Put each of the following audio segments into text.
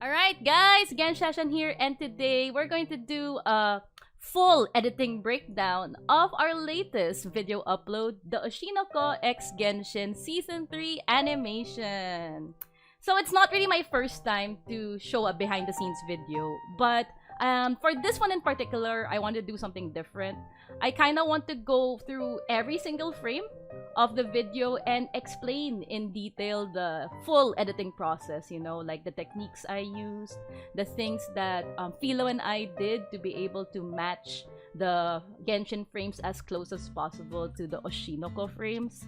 Alright guys, Genshin here, and today we're going to do a full editing breakdown of our latest video upload, the Oshinoko X Genshin Season 3 animation. So it's not really my first time to show a behind the scenes video, but for this one in particular, I want to do something different. I kind of want to go through every single frame of the video and explain in detail the full editing process, like the techniques I used, the things that Philo and I did to be able to match the Genshin frames as close as possible to the Oshinoko frames.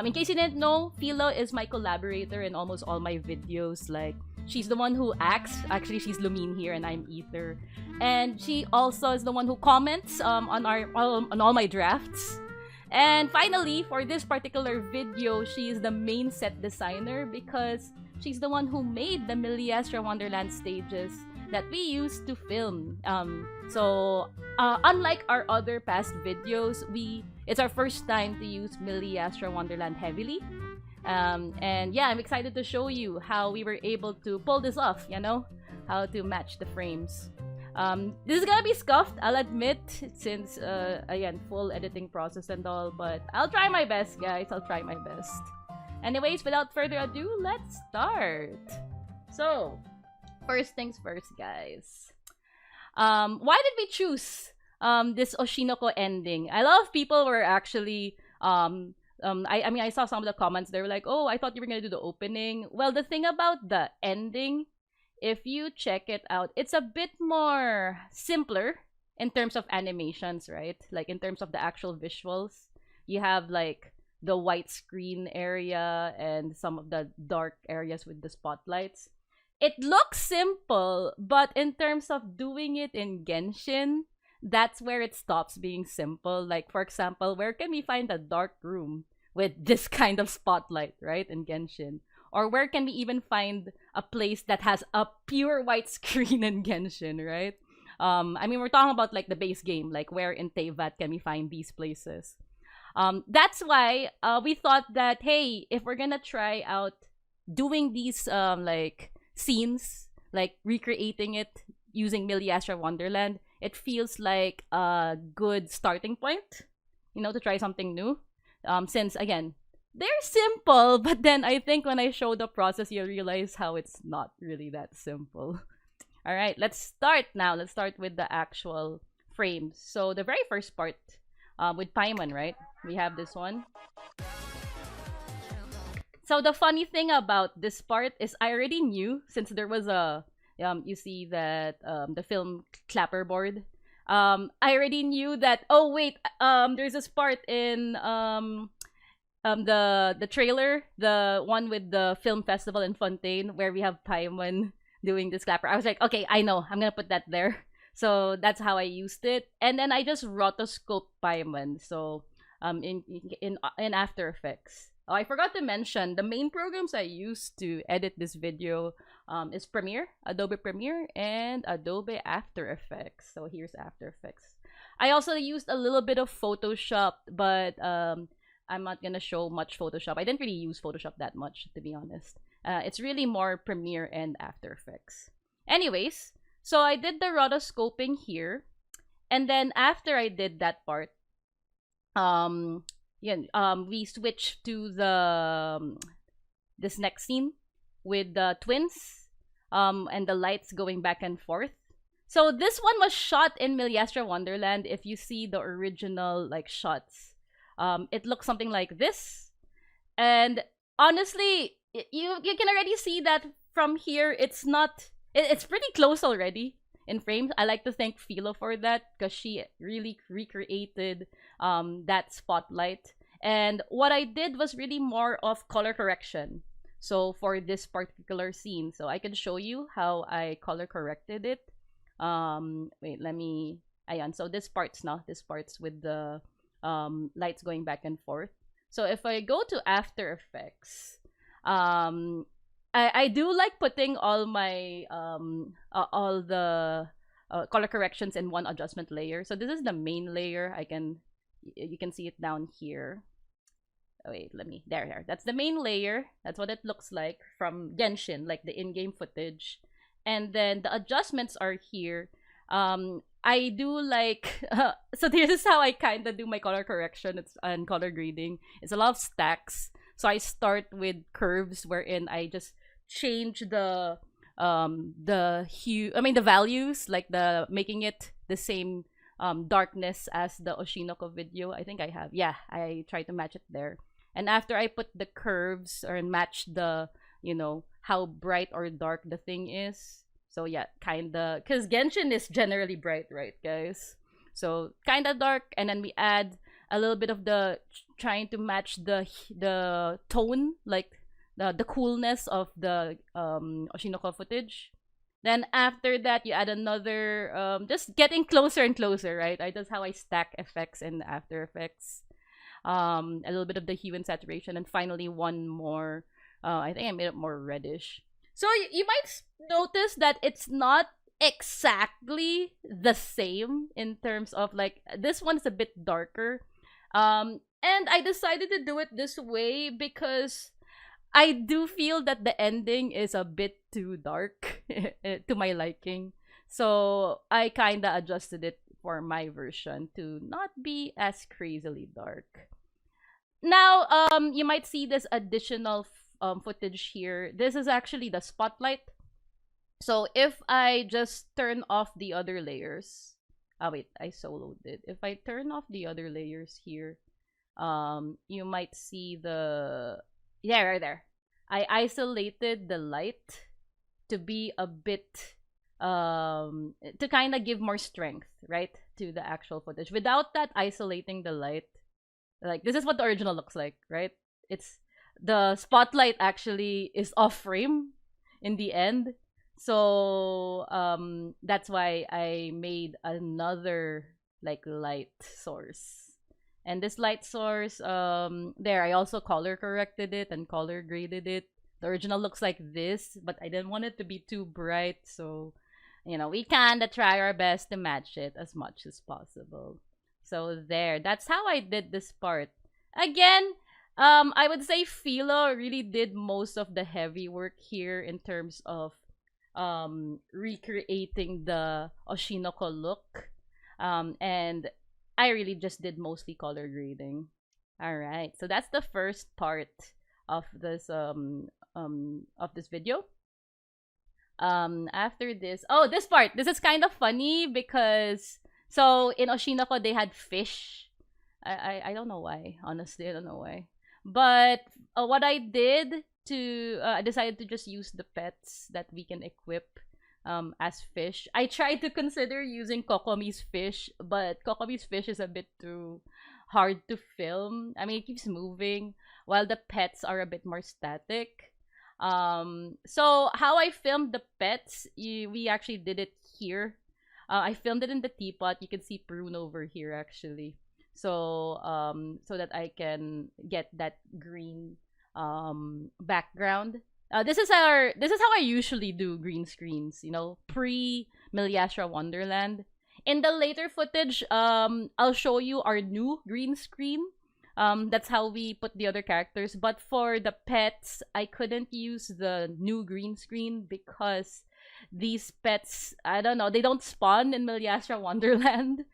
In case you didn't know, Philo is my collaborator in almost all my videos. Like, she's the one who acts. Actually, she's Lumine here, and I'm Ether. And she also is the one who comments on all my drafts. And finally, for this particular video, she is the main set designer because she's the one who made the Miliastra Wonderland stages that we used to film. Unlike our other past videos, it's our first time to use Miliastra Wonderland heavily. And yeah, I'm excited to show you how we were able to pull this off, how to match the frames. This is gonna be scuffed, I'll admit, since, again, full editing process and all, but I'll try my best, guys. I'll try my best. Anyways, without further ado, let's start. So, first things first, guys. Why did we choose this Oshinoko ending? A lot of people were actually, I saw some of the comments, they were like, oh, I thought you were gonna do the opening. Well, the thing about the ending, if you check it out, it's a bit more simpler in terms of animations, right? Like in terms of the actual visuals. You have like the white screen area and some of the dark areas with the spotlights. It looks simple, but in terms of doing it in Genshin, that's where it stops being simple. Like, for example, where can we find a dark room with this kind of spotlight, right, in Genshin? Or where can we even find a place that has a pure white screen in Genshin, right? We're talking about like the base game, like where in Teyvat can we find these places? That's why we thought that, hey, if we're gonna try out doing these like scenes, like recreating it using Miliastra Wonderland, it feels like a good starting point, to try something new. Since again, they're simple, but then I think when I show the process, you'll realize how it's not really that simple. All right, let's start now. Let's start with the actual frames. So the very first part with Paimon, right? We have this one. So the funny thing about this part is I already knew, since there was a, you see that the film clapperboard. I already knew that, oh wait, there's this part in the trailer, the one with the film festival in Fontaine, where we have Paimon doing this clapper. I was like, okay, I know, I'm gonna put that there. So that's how I used it, and then I just rotoscoped Paimon. So in After Effects. Oh, I forgot to mention the main programs I used to edit this video is Premiere, Adobe Premiere, and Adobe After Effects. So here's After Effects. I also used a little bit of Photoshop, but I'm not gonna show much Photoshop. I didn't really use Photoshop that much, to be honest. It's really more Premiere and After Effects. Anyways, so I did the rotoscoping here, and then after I did that part, we switched to the this next scene with the twins, and the lights going back and forth. So this one was shot in Miliastra Wonderland. If you see the original like shots, it looks something like this, and honestly, you can already see that from here. It's pretty close already in frames. I like to thank Philo for that because she really recreated that spotlight. And what I did was really more of color correction. So for this particular scene, so I can show you how I color corrected it. Wait, let me. Ayan, so this part's with the lights going back and forth. So if I go to After Effects, I do like putting all my all the color corrections in one adjustment layer. So this is the main layer. You can see it down here. Oh, wait, there. That's the main layer. That's what it looks like from Genshin, like the in-game footage. And then the adjustments are here. I do like so this is how I kind of do my color correction. It's and color grading. It's a lot of stacks. So I start with curves wherein I just change the hue, I mean the values, like the making it the same darkness as the Oshinoko video. I think I have. Yeah, I try to match it there. And after I put the curves or match the, how bright or dark the thing is. So yeah, kinda, cause Genshin is generally bright, right, guys? So kinda dark, and then we add a little bit of the trying to match the tone, like the coolness of the Oshinoko footage. Then after that, you add another, just getting closer and closer, right? That's how I stack effects in After Effects. A little bit of the hue and saturation, and finally one more. I think I made it more reddish. So you might notice that it's not exactly the same in terms of, like, this one's a bit darker. And I decided to do it this way because I do feel that the ending is a bit too dark to my liking. So I kind of adjusted it for my version to not be as crazily dark. Now, you might see this additional footage here. This is actually the spotlight. So if I just turn off the other layers, wait, I soloed it. If I turn off the other layers here, you might see yeah, right there. I isolated the light to be a bit to kind of give more strength, right, to the actual footage without that isolating the light. Like, this is what the original looks like, right? It's the spotlight actually is off frame in the end. So that's why I made another, like, light source. And this light source, there, I also color corrected it and color graded it. The original looks like this, but I didn't want it to be too bright, so we kinda try our best to match it as much as possible. So there, that's how I did this part. Again, I would say Philo really did most of the heavy work here in terms of recreating the Oshinoko look. And I really just did mostly color grading. All right, so that's the first part of this video. After this, this part, this is kind of funny because so in Oshinoko they had fish. I don't know why, honestly. I don't know why, but what I did to I decided to just use the pets that we can equip as fish. I tried to consider using Kokomi's fish, but Kokomi's fish is a bit too hard to film. I mean, it keeps moving while the pets are a bit more static. So how I filmed the pets, we actually did it here. I filmed it in the teapot. You can see Prune over here actually. So so that I can get that green background. This is how I usually do green screens, pre Milyastra Wonderland. In the later footage, I'll show you our new green screen. That's how we put the other characters. But for the pets, I couldn't use the new green screen because these pets, I don't know, they don't spawn in Milyastra Wonderland.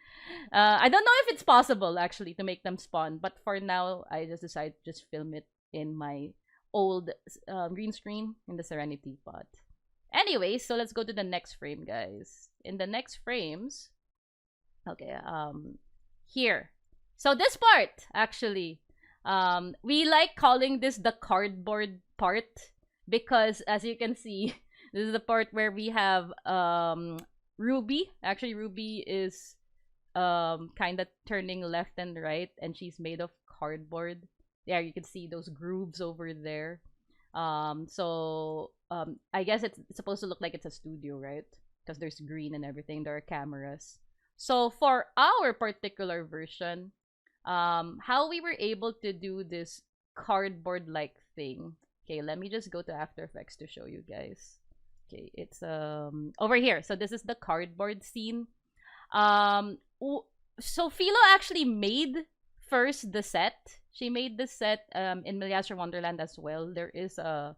I don't know if it's possible actually to make them spawn, but for now, I just decided to just film it in my old green screen in the Serenity Pot. Anyway, so let's go to the next frame, guys. In the next frames, okay, here. So this part, actually, we like calling this the cardboard part because, as you can see, this is the part where we have Ruby. Actually, Ruby is kind of turning left and right, and she's made of cardboard. There, you can see those grooves over there. So I guess it's supposed to look like it's a studio, right? Because there's green and everything. There are cameras. So for our particular version, how we were able to do this cardboard-like thing. Okay, let me just go to After Effects to show you guys. Okay, it's over here. So this is the cardboard scene. So Philo actually made first the set. She made the set in Milyastra Wonderland as well. There is a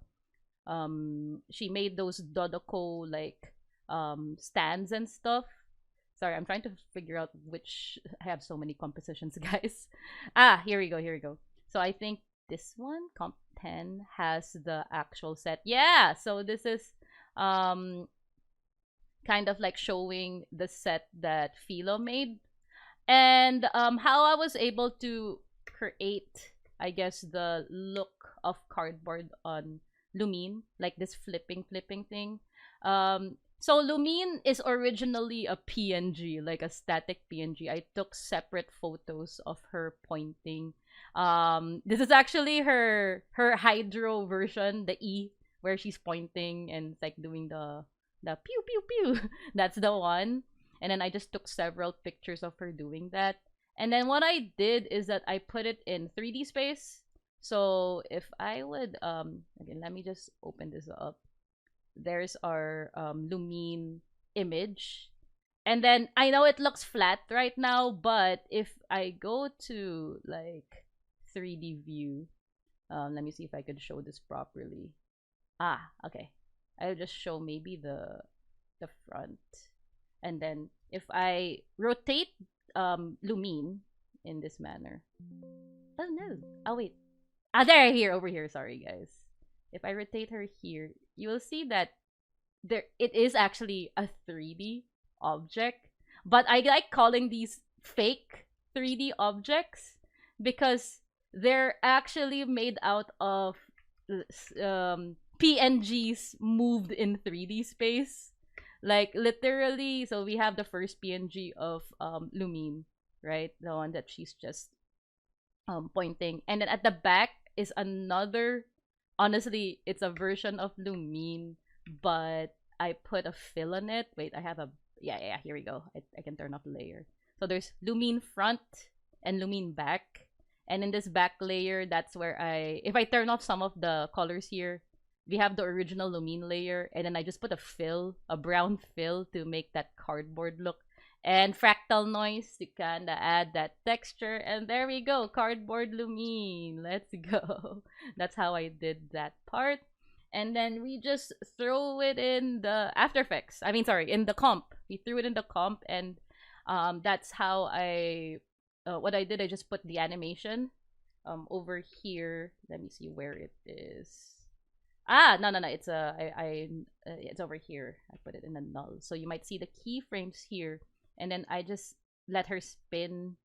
she made those Dodoco like stands and stuff. Sorry, I'm trying to figure out which. I have so many compositions, guys. Ah, here we go. Here we go. So I think this one, comp 10, has the actual set. Yeah. So this is um kind of like showing the set that Philo made, and how I was able to create, I guess, the look of cardboard on Lumine, like this flipping thing. So Lumine is originally a PNG, like a static PNG. I took separate photos of her pointing. This is actually her hydro version, the E, where she's pointing and it's like doing the pew pew pew. That's the one. And then I just took several pictures of her doing that. And then what I did is that I put it in 3D space. So if I would again, let me just open this up. There's our Lumine image. And then I know it looks flat right now, but if I go to like 3D view, let me see if I could show this properly. Ah, okay. I'll just show maybe the front. And then if I rotate Lumine in this manner. Oh no. Oh wait. Ah, there, here, over here. Sorry, guys. If I rotate her here, you will see that it is actually a 3D object. But I like calling these fake 3D objects because they're actually made out of PNGs moved in 3D space. Like literally, so we have the first PNG of Lumine, right? The one that she's just pointing. And then at the back is another, honestly, it's a version of Lumine, but I put a fill on it. Wait, I have a, yeah, here we go. I can turn off the layer. So there's Lumine front and Lumine back. And in this back layer, that's where if I turn off some of the colors here, we have the original Lumine layer, and then I just put a fill, a brown fill to make that cardboard look. And fractal noise to kind of add that texture. And there we go, cardboard Lumine. Let's go. That's how I did that part. And then we just throw it in the After Effects. I mean, sorry, in the comp. We threw it in the comp, and that's how what I did, I just put the animation over here. Let me see where it is. Ah, no, it's it's over here. I put it in a null, so you might see the keyframes here, and then I just let her spin.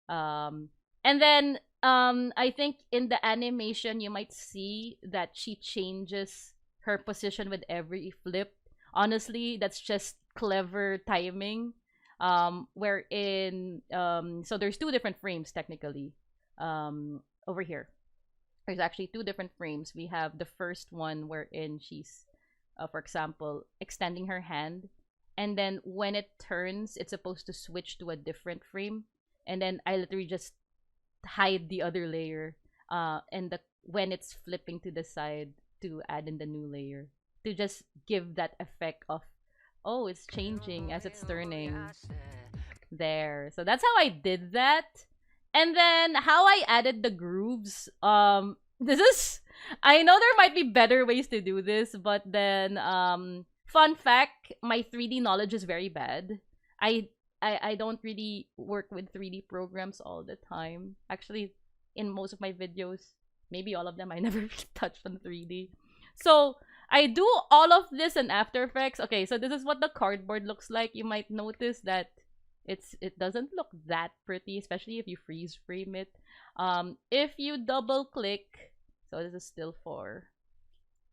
And then I think in the animation you might see that she changes her position with every flip. Honestly, that's just clever timing. Wherein so there's two different frames technically. Over here there's actually two different frames. We have the first one wherein she's for example extending her hand, and then when it turns it's supposed to switch to a different frame, and then I literally just hide the other layer and when it's flipping to the side to add in the new layer to just give that effect of, oh, it's changing as it's turning there. So that's how I did that. And then how I added the grooves. This is, I know there might be better ways to do this, but then fun fact, my 3D knowledge is very bad. I don't really work with 3D programs all the time. Actually, in most of my videos, maybe all of them, I never touched on 3D. So I do all of this in After Effects. Okay, so this is what the cardboard looks like. You might notice that it doesn't look that pretty, especially if you freeze frame it. If you double click, so this is still 4.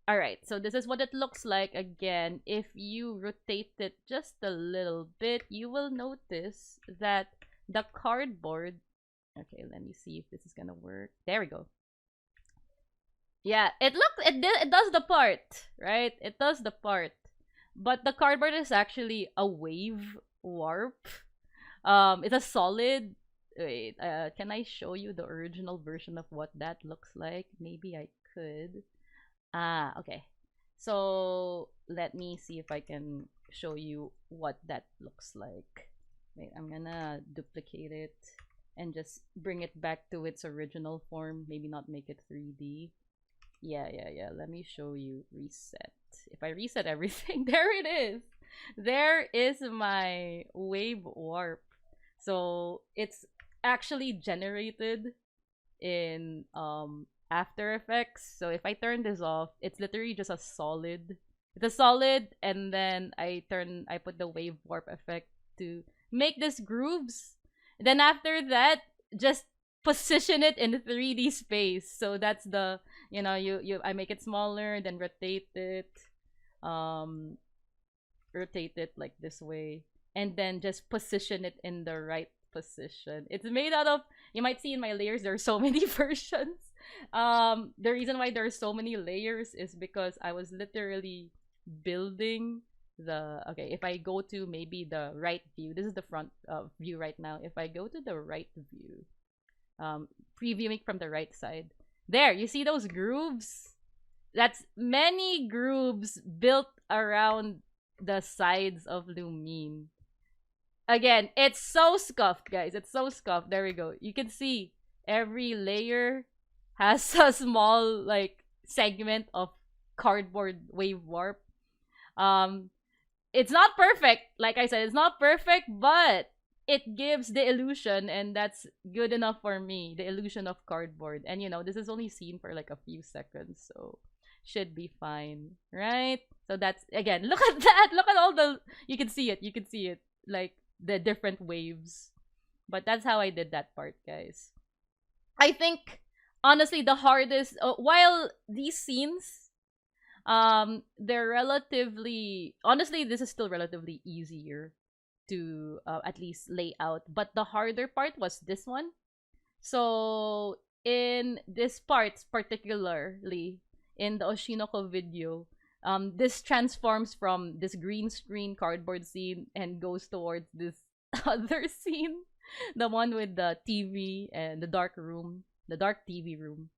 Alright, so this is what it looks like. Again, if you rotate it just a little bit, you will notice that the cardboard, okay, let me see if this is gonna work. There we go. Yeah, it does the part, right? It does the part. But the cardboard is actually a wave warp. It's a solid. Wait, can I show you the original version of what that looks like? Maybe I could. Ah, okay. So let me see if I can show you what that looks like. Wait, I'm gonna duplicate it and just bring it back to its original form. Maybe not make it 3D. Yeah. Let me show you reset. If I reset everything, there it is. There is my wave warp. So it's actually generated in After Effects. So if I turn this off, it's literally just a solid. It's a solid, and then I put the wave warp effect to make this grooves. Then after that, just position it in 3D space. So that's the, I make it smaller, then um rotate it like this way, and then just position it in the right position. It's made out of, you might see in my layers there are so many versions. The reason why there are so many layers is because I was literally building the, okay, if I go to maybe the right view, this is the front view right now. If I go to the right view, previewing from the right side, there you see those grooves. That's many grooves built around the sides of Lumine. Again, it's so scuffed, guys. It's so scuffed. There we go. You can see every layer has a small like segment of cardboard wave warp. It's not perfect. Like I said, it's not perfect, but it gives the illusion, and that's good enough for me. The illusion of cardboard. And this is only seen for like a few seconds, so should be fine, right? So that's, again, look at that. Look at all the, you can see it. Like the different waves. But that's how I did that part, guys. I think honestly the hardest, while these scenes, they're relatively, honestly this is still relatively easier to at least lay out, but the harder part was this one. So in this part, particularly in the Oshinoko video, this transforms from this green screen cardboard scene and goes towards this other scene, the one with the TV and the dark room, the dark TV room.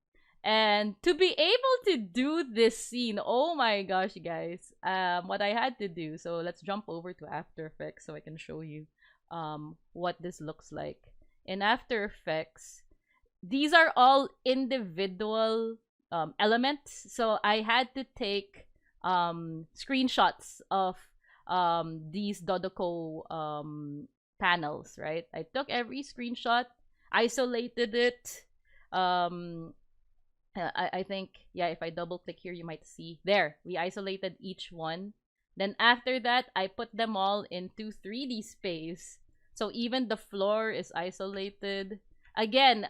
And to be able to do this scene, oh my gosh, guys, what I had to do. So let's jump over to After Effects so I can show you what this looks like. In After Effects, these are all individual elements. So I had to take screenshots of these Dodoco panels, right? I took every screenshot, isolated it. I think, yeah, if I double click here, you might see there we isolated each one. Then after that, I put them all into 3D space. So even the floor is isolated. Again,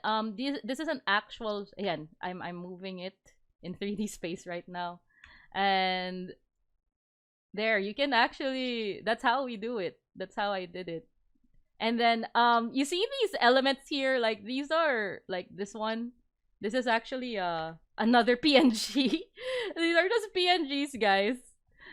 this is an actual, again, I'm moving it in 3D space right now. And there, you can actually, that's how we do it. That's how I did it. And then you see these elements here, like these are like this one. This is actually another PNG. These are just PNGs, guys.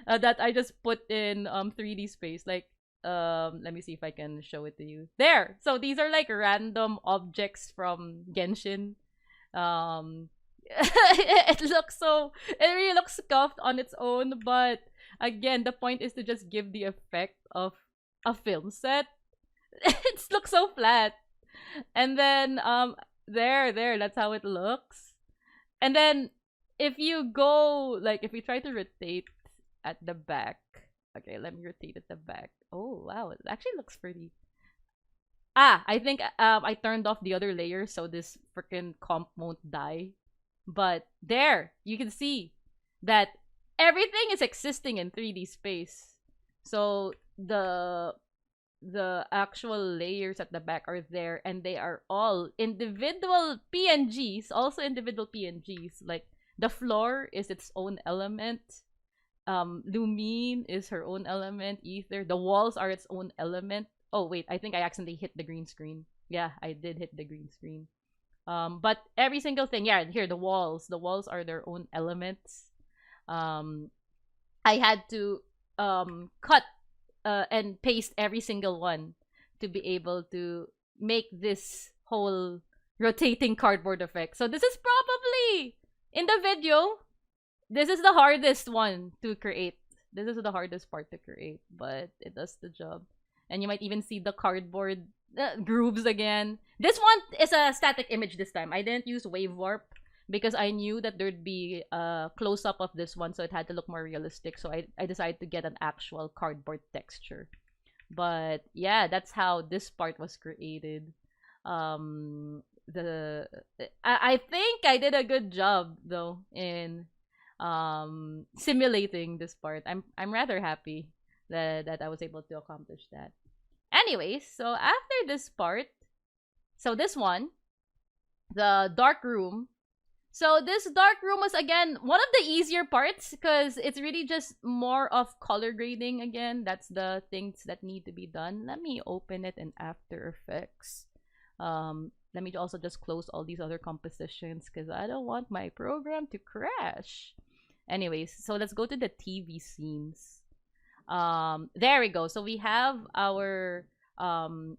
That I just put in 3D space. Like let me see if I can show it to you. There. So these are like random objects from Genshin. It really looks scuffed on its own, but again, the point is to just give the effect of a film set. It looks so flat. And then there, that's how it looks. And then if you go, like, if you try to rotate at the back, okay, let me rotate at the back. Oh wow, it actually looks pretty. I think I turned off the other layer so this freaking comp won't die. But there, you can see that everything is existing in 3D space. So the actual layers at the back are there, and they are all individual PNGs, also individual PNGs. Like the floor is its own element. Lumine is her own element. Ether, the walls are its own element. Oh wait, I think I accidentally hit the green screen. Yeah, I did hit the green screen. But every single thing, yeah, here the walls are their own elements. I had to cut and paste every single one to be able to make this whole rotating cardboard effect. So this is probably, in the video, this is the hardest one to create. This is the hardest part to create, but it does the job. And you might even see the cardboard grooves again. This one is a static image this time. I didn't use wave warp because I knew that there'd be a close up of this one, so it had to look more realistic. So I decided to get an actual cardboard texture. But yeah, that's how this part was created. The I think I did a good job though in simulating this part. I'm rather happy that I was able to accomplish that. Anyways, so after this part, so this one, the dark room. So this dark room was again one of the easier parts because it's really just more of color grading again. That's the things that need to be done. Let me open it in After Effects. Let me also just close all these other compositions because I don't want my program to crash. Anyways, so let's go to the TV scenes. There we go. So we have our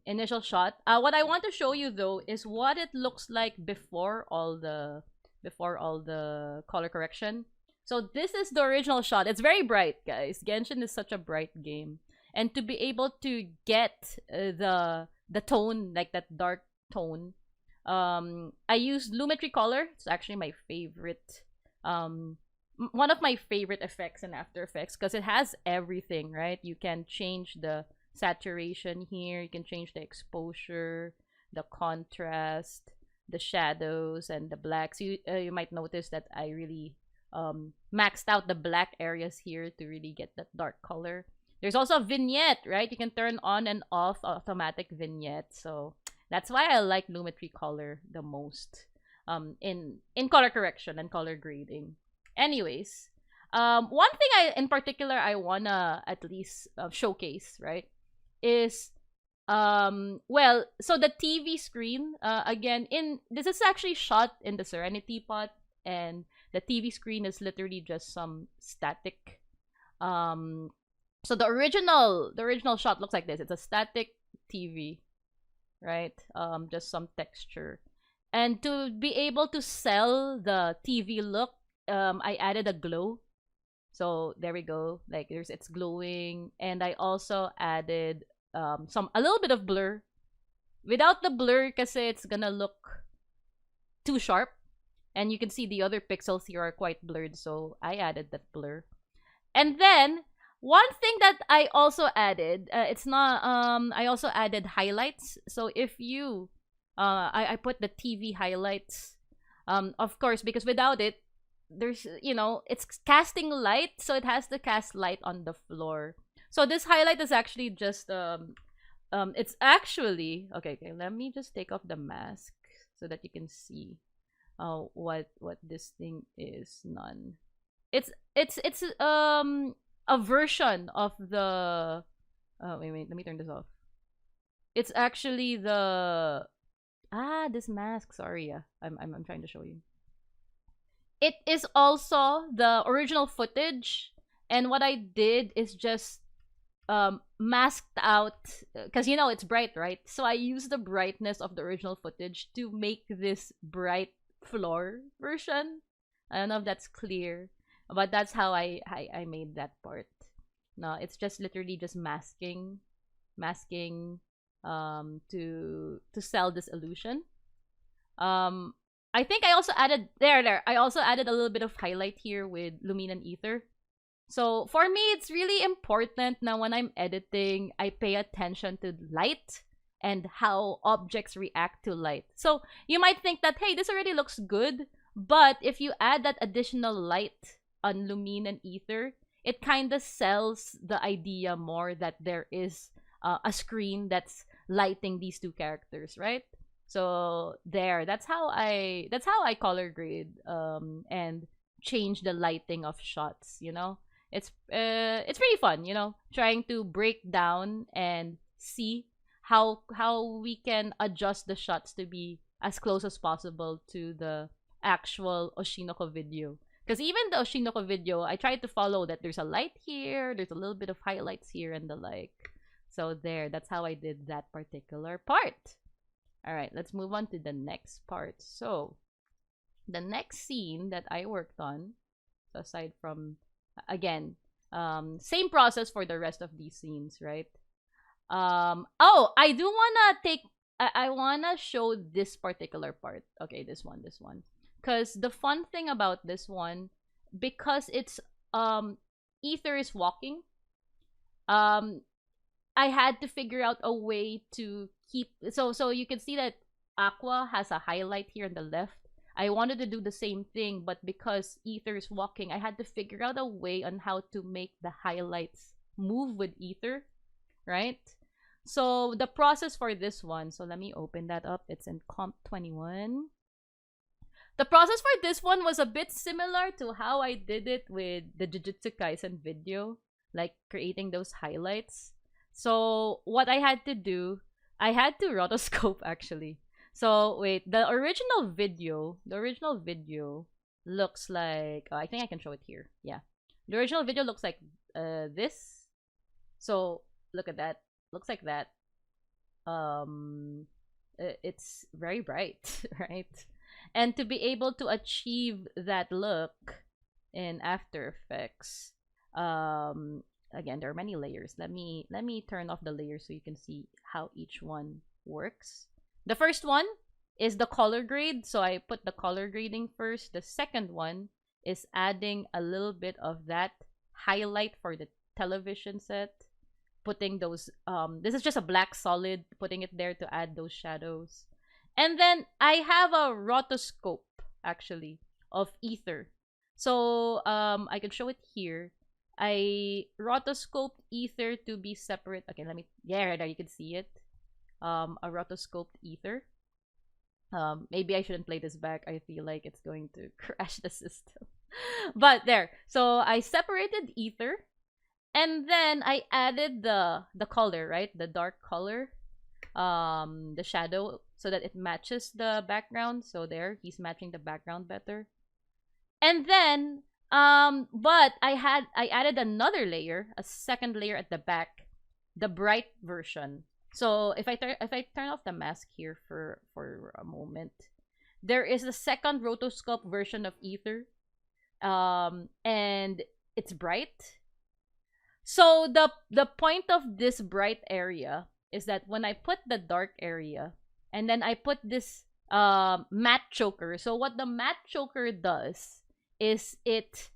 initial shot. What I want to show you though is what it looks like before all the color correction. So this is the original shot. It's very bright, guys. Genshin is such a bright game, and to be able to get the tone, like that dark tone, I used Lumetri color. It's actually my favorite, one of my favorite effects in After Effects because it has everything, right? You can change the saturation here, you can change the exposure, the contrast, the shadows, and the blacks. You might notice that I really maxed out the black areas here to really get that dark color. There's also a vignette, right? You can turn on and off automatic vignette. So that's why I like Lumetri color the most in color correction and color grading. Anyways, one thing in particular I wanna at least showcase, right, is well, so the TV screen, again, this is actually shot in the Serenity pot, and the TV screen is literally just some static. So the original shot looks like this. It's a static TV, right? Just some texture. And to be able to sell the TV look, I added a glow. So there we go. Like it's glowing, and I also added a little bit of blur. Without the blur, kasi it's gonna look too sharp, and you can see the other pixels here are quite blurred. So I added that blur, and then one thing that I also added, it's not I also added highlights. So if you I put the TV highlights, of course, because without it, there's, it's casting light, so it has to cast light on the floor. So this highlight is actually just it's actually okay, let me just take off the mask so that you can see what this thing is. None. It's a version of the wait, let me turn this off. It's actually the this mask, sorry, I'm trying to show you. It is also the original footage, and what I did is just masked out, because it's bright, right? So I used the brightness of the original footage to make this bright floor version. I don't know if that's clear, but that's how I made that part. No, it's just literally just masking to sell this illusion. I think I also added I also added a little bit of highlight here with Lumine and Ether. So for me, it's really important now when I'm editing, I pay attention to light and how objects react to light. So you might think that, hey, this already looks good, but if you add that additional light on Lumine and Ether, it kind of sells the idea more that there is a screen that's lighting these two characters, right? So that's how I color grade and change the lighting of shots. It's pretty fun, trying to break down and see how we can adjust the shots to be as close as possible to the actual Oshinoko video. Because even the Oshinoko video, I tried to follow that there's a light here, there's a little bit of highlights here and the like. So that's how I did that particular part. All right, let's move on to the next part. So the next scene that I worked on, so aside from, again, same process for the rest of these scenes, right? Oh, I do wanna I wanna show this particular part. Okay, this one. Because the fun thing about this one, because it's ether is walking, um I had to figure out a way to keep, so you can see that Aqua has a highlight here on the left. I wanted to do the same thing, but because ether is walking, I had to figure out a way on how to make the highlights move with ether, right? So the process for this one, so let me open that up. It's in Comp 21. The process for this one was a bit similar to how I did it with the Jujutsu Kaisen video, like creating those highlights. So what I had to do, I had to rotoscope actually. So wait, the original video looks like, I think I can show it here. Yeah. The original video looks like this. So look at that. Looks like that. It's very bright, right? And to be able to achieve that look in After Effects, again, there are many layers. Let me turn off the layers so you can see how each one works. The first one is the color grade, so I put the color grading first. The second one is adding a little bit of that highlight for the television set, putting those this is just a black solid, putting it there to add those shadows. And then I have a rotoscope actually of ether. So I can show it here. I rotoscoped ether to be separate. Okay, let me, yeah, there you can see it. A rotoscoped ether. Maybe I shouldn't play this back. I feel like it's going to crash the system. But there. So I separated ether, and then I added the color, right? The dark color, the shadow, so that it matches the background. So there, he's matching the background better. And then but I added another layer, a second layer at the back, the bright version. So if I turn off the mask here for a moment, there is a second rotoscope version of ether, and it's bright. So the point of this bright area is that when I put the dark area and then I put this matte choker. So what the matte choker does is it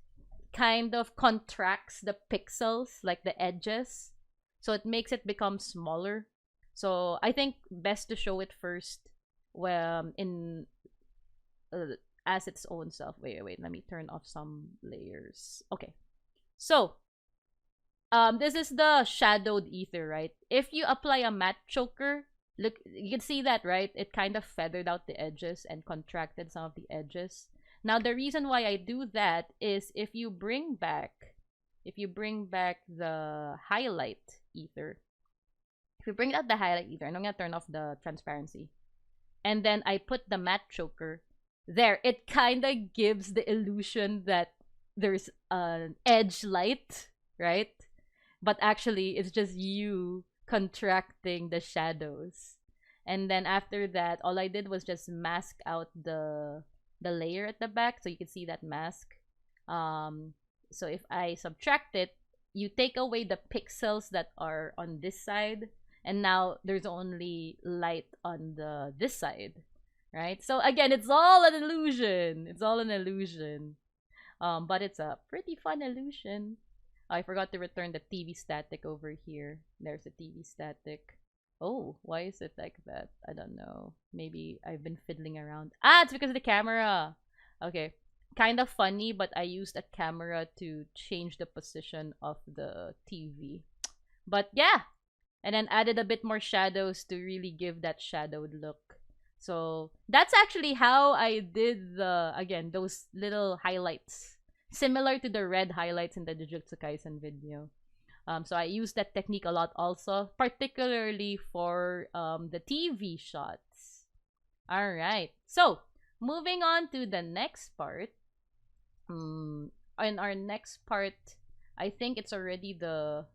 kind of contracts the pixels, like the edges, so it makes it become smaller. So I think best to show it first, in as its own self. Wait, let me turn off some layers. Okay, so this is the shadowed ether, right? If you apply a matte choker, look, you can see that, right? It kind of feathered out the edges and contracted some of the edges. Now the reason why I do that is if you bring back the highlight ether, if you bring out the highlight ether, and I'm gonna turn off the transparency, and then I put the matte choker there, it kind of gives the illusion that there's an edge light, right? But actually it's just you contracting the shadows. And then after that, all I did was just mask out the layer at the back, so you can see that mask. So if I subtract it, you take away the pixels that are on this side, and now there's only light on this side, right? So again, it's all an illusion. It's all an illusion. But it's a pretty fun illusion. I forgot to return the TV static over here. There's the TV static. Oh, why is it like that? I don't know. Maybe I've been fiddling around. Ah, it's because of the camera. Okay. Kind of funny, but I used a camera to change the position of the TV. But yeah. And then added a bit more shadows to really give that shadowed look. So that's actually how I did those little highlights. Similar to the red highlights in the Jujutsu Kaisen video. So I use that technique a lot also, particularly for the TV shots. Alright, so moving on to the next part. In our next part, I think it's already the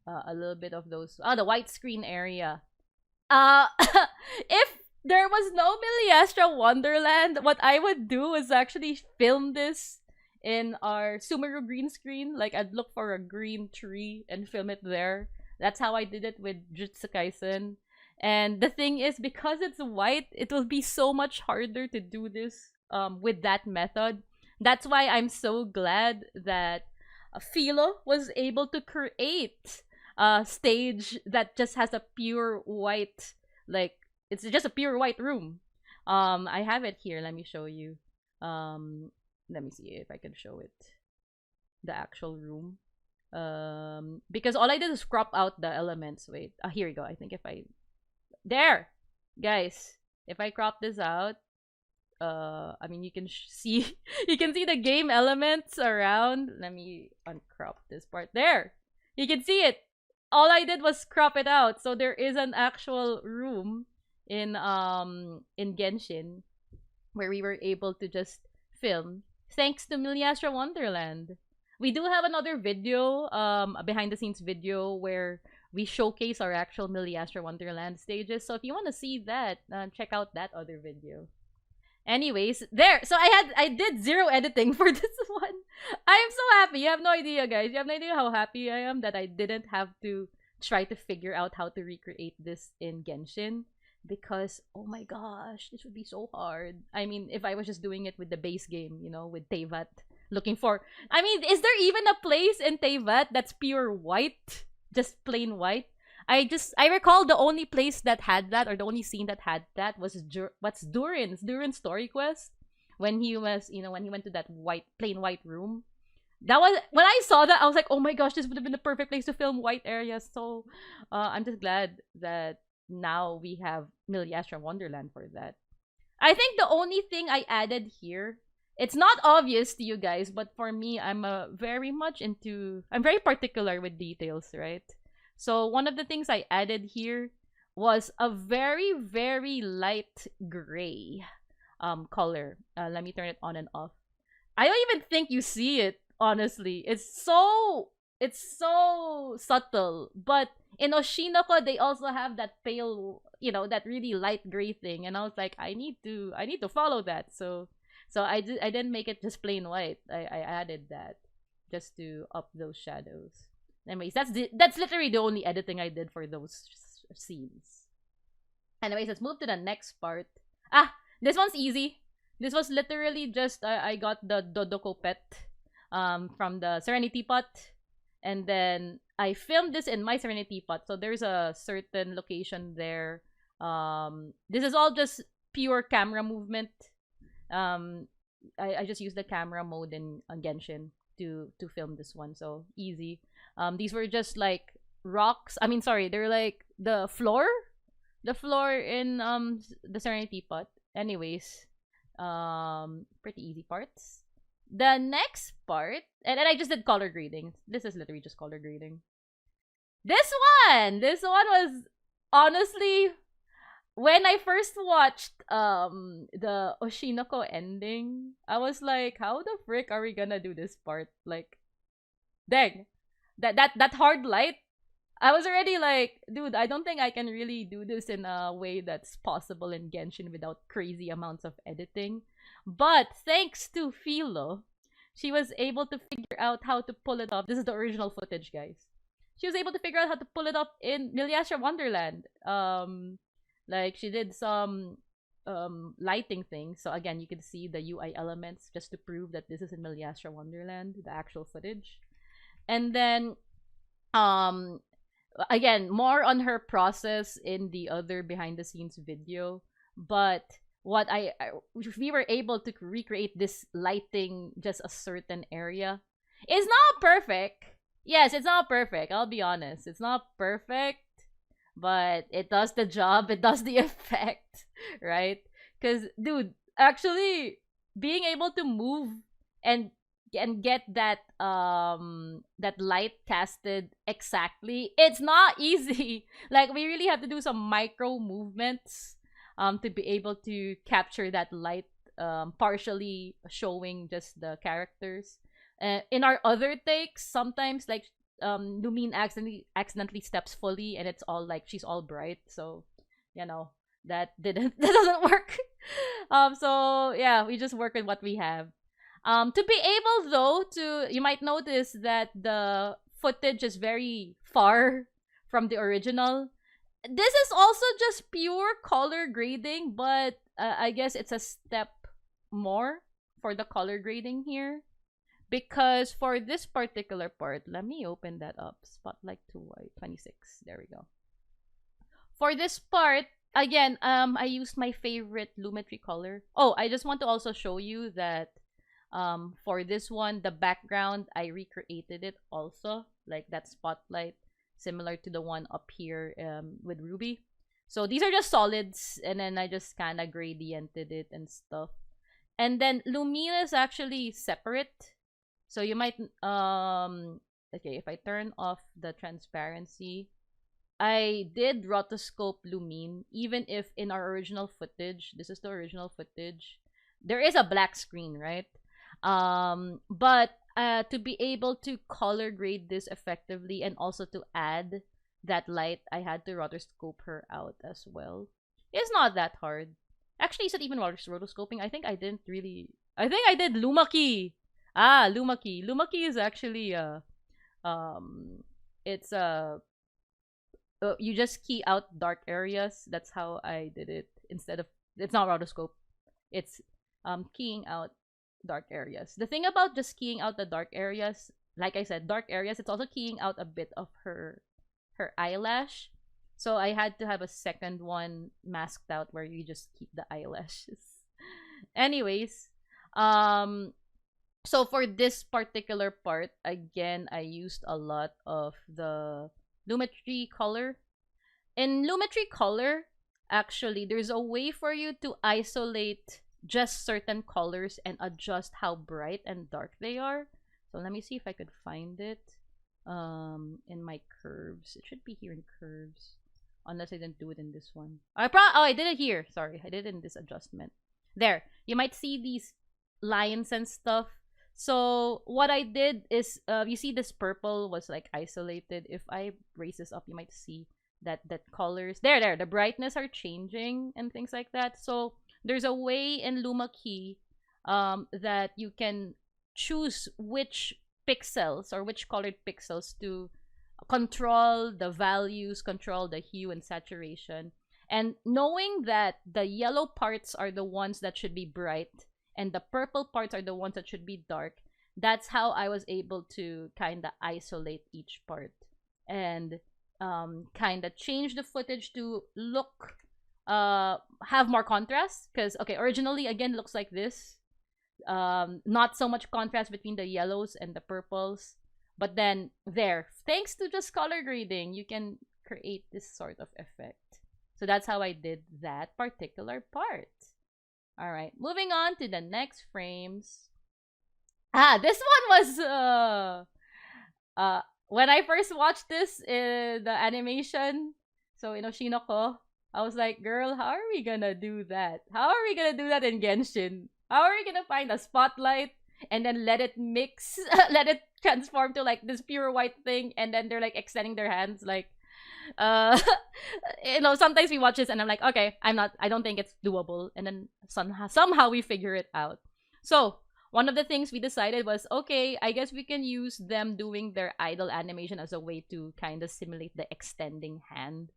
a little bit of those, the white screen area. If there was no Milliastra Wonderland, what I would do is actually film this in our Sumeru green screen. Like, I'd look for a green tree and film it there. That's how I did it with Jujutsu Kaisen. And the thing is, because it's white, it will be so much harder to do this with that method. That's why I'm so glad that Philo was able to create a stage that just has a pure white, like it's just a pure white room. I have it here. Let me show you. Um, let me see if I can show it. The actual room. Because all I did is crop out the elements. Wait, here we go. I think if I there, guys, if I crop this out, I mean you can see you can see the game elements around. Let me uncrop this part. There, you can see it. All I did was crop it out, so there is an actual room in Genshin where we were able to just film thanks to Miliastra Wonderland. We do have another video, a behind the scenes video where we showcase our actual Miliastra Wonderland stages. So if you want to see that, check out that other video. Anyways, there. So I did zero editing for this one. I am so happy. You have no idea, guys. You have no idea how happy I am that I didn't have to try to figure out how to recreate this in Genshin. Because, oh my gosh, this would be so hard. I mean, if I was just doing it with the base game, you know, with Teyvat, looking for... I mean, is there even a place in Teyvat that's pure white? Just plain white? I recall the only place that had that, or the only scene that had that was Durin's story quest. When he was, you know, when he went to that plain white room. That was, when I saw that, I was like, oh my gosh, this would have been the perfect place to film white areas. So, I'm just glad that now we have Miliastra Wonderland for that. I think the only thing I added here, it's not obvious to you guys, but for me, I'm very particular with details, right? So one of the things I added here was a very, very light gray color. Let me turn it on and off. I don't even think you see it, honestly. It's so subtle. But in Oshinoko, they also have that pale, you know, that really light gray thing. And I was like, I need to follow that. So I didn't make it just plain white. I added that just to up those shadows. Anyways, that's literally the only editing I did for those scenes. Anyways, let's move to the next part. This one's easy. This was literally just I got the Dodoco pet from the Serenity Pot, and then I filmed this in my Serenity Pot. So there's a certain location there. This is all just pure camera movement. I just used the camera mode in Genshin to film this one, so easy. These were just like rocks. I mean, sorry, they're like the floor in the Serenity Pot. Anyways, pretty easy parts. The next part, and I just did color grading. This is literally just color grading. This one was honestly, when I first watched the Oshinoko ending, I was like, how the frick are we gonna do this part? Like, dang. That hard light, I was already like, dude, I don't think I can really do this in a way that's possible in Genshin without crazy amounts of editing. But thanks to Philo, she was able to figure out how to pull it off. This is the original footage, guys. She was able to figure out how to pull it off in Miliastra Wonderland. Like she did some lighting things. So again, you can see the UI elements just to prove that this is in Miliastra Wonderland, the actual footage. And then again, more on her process in the other behind the scenes video, but what we were able to recreate this lighting just a certain area. It's not perfect. Yes, it's not perfect. I'll be honest. It's not perfect, but it does the job. It does the effect, right? Because, dude, actually being able to move and get that light casted exactly, it's not easy. Like, we really have to do some micro movements to be able to capture that light, partially showing just the characters. In our other takes, sometimes like Lumine accidentally steps fully and it's all like she's all bright, so you know that doesn't work. So yeah, we just work with what we have. To be able though to, you might notice that the footage is very far from the original. This is also just pure color grading, but I guess it's a step more for the color grading here. Because for this particular part, let me open that up. Spotlight to white, 26. There we go. For this part, again, I used my favorite Lumetri color. Oh, I just want to also show you that for this one, the background, I recreated it also. Like that spotlight, similar to the one up here with Ruby. So these are just solids, and then I just kind of gradiented it and stuff. And then Lumine is actually separate. So you might, okay, if I turn off the transparency, I did rotoscope Lumine, even if in our original footage, this is the original footage, there is a black screen, right? But to be able to color grade this effectively and also to add that light, I had to rotoscope her out as well. It's not that hard. Actually, is it even rotoscoping? I think I didn't really... I think I did Lumaki! Ah, Lumaki. Lumaki is actually it's you just key out dark areas. That's how I did it. Instead of, it's not rotoscope, it's keying out dark areas. The thing about just keying out the dark areas, like I said, dark areas, it's also keying out a bit of her eyelash. So I had to have a second one masked out where you just keep the eyelashes. Anyways, so for this particular part, again, I used a lot of the Lumetri color. In Lumetri color, actually, there's a way for you to isolate just certain colors and adjust how bright and dark they are. So let me see if I could find it in my curves. It should be here in curves, unless I didn't do it in this one. Oh, I did it here. Sorry, I did it in this adjustment. There, you might see these lines and stuff. So what I did is, you see this purple was like isolated. If I raise this up, you might see that colors there, the brightness are changing and things like that. So there's a way in Luma Key that you can choose which pixels or which colored pixels to control the values, control the hue and saturation. And knowing that the yellow parts are the ones that should be bright and the purple parts are the ones that should be dark, that's how I was able to kind of isolate each part and kind of change the footage to look, have more contrast. Because, okay, originally, again, looks like this. Not so much contrast between the yellows and the purples. But then, there, thanks to just color grading, you can create this sort of effect. So that's how I did that particular part. Alright, moving on to the next frames. This one was, when I first watched this, the animation, so in Oshinoko, I was like, girl, how are we gonna do that? How are we gonna do that in Genshin? How are we gonna find a spotlight and then let it mix, let it transform to like this pure white thing, and then they're like extending their hands like, sometimes we watch this and I'm like, okay, I don't think it's doable, and then somehow we figure it out. So one of the things we decided was, okay, I guess we can use them doing their idle animation as a way to kind of simulate the extending hand.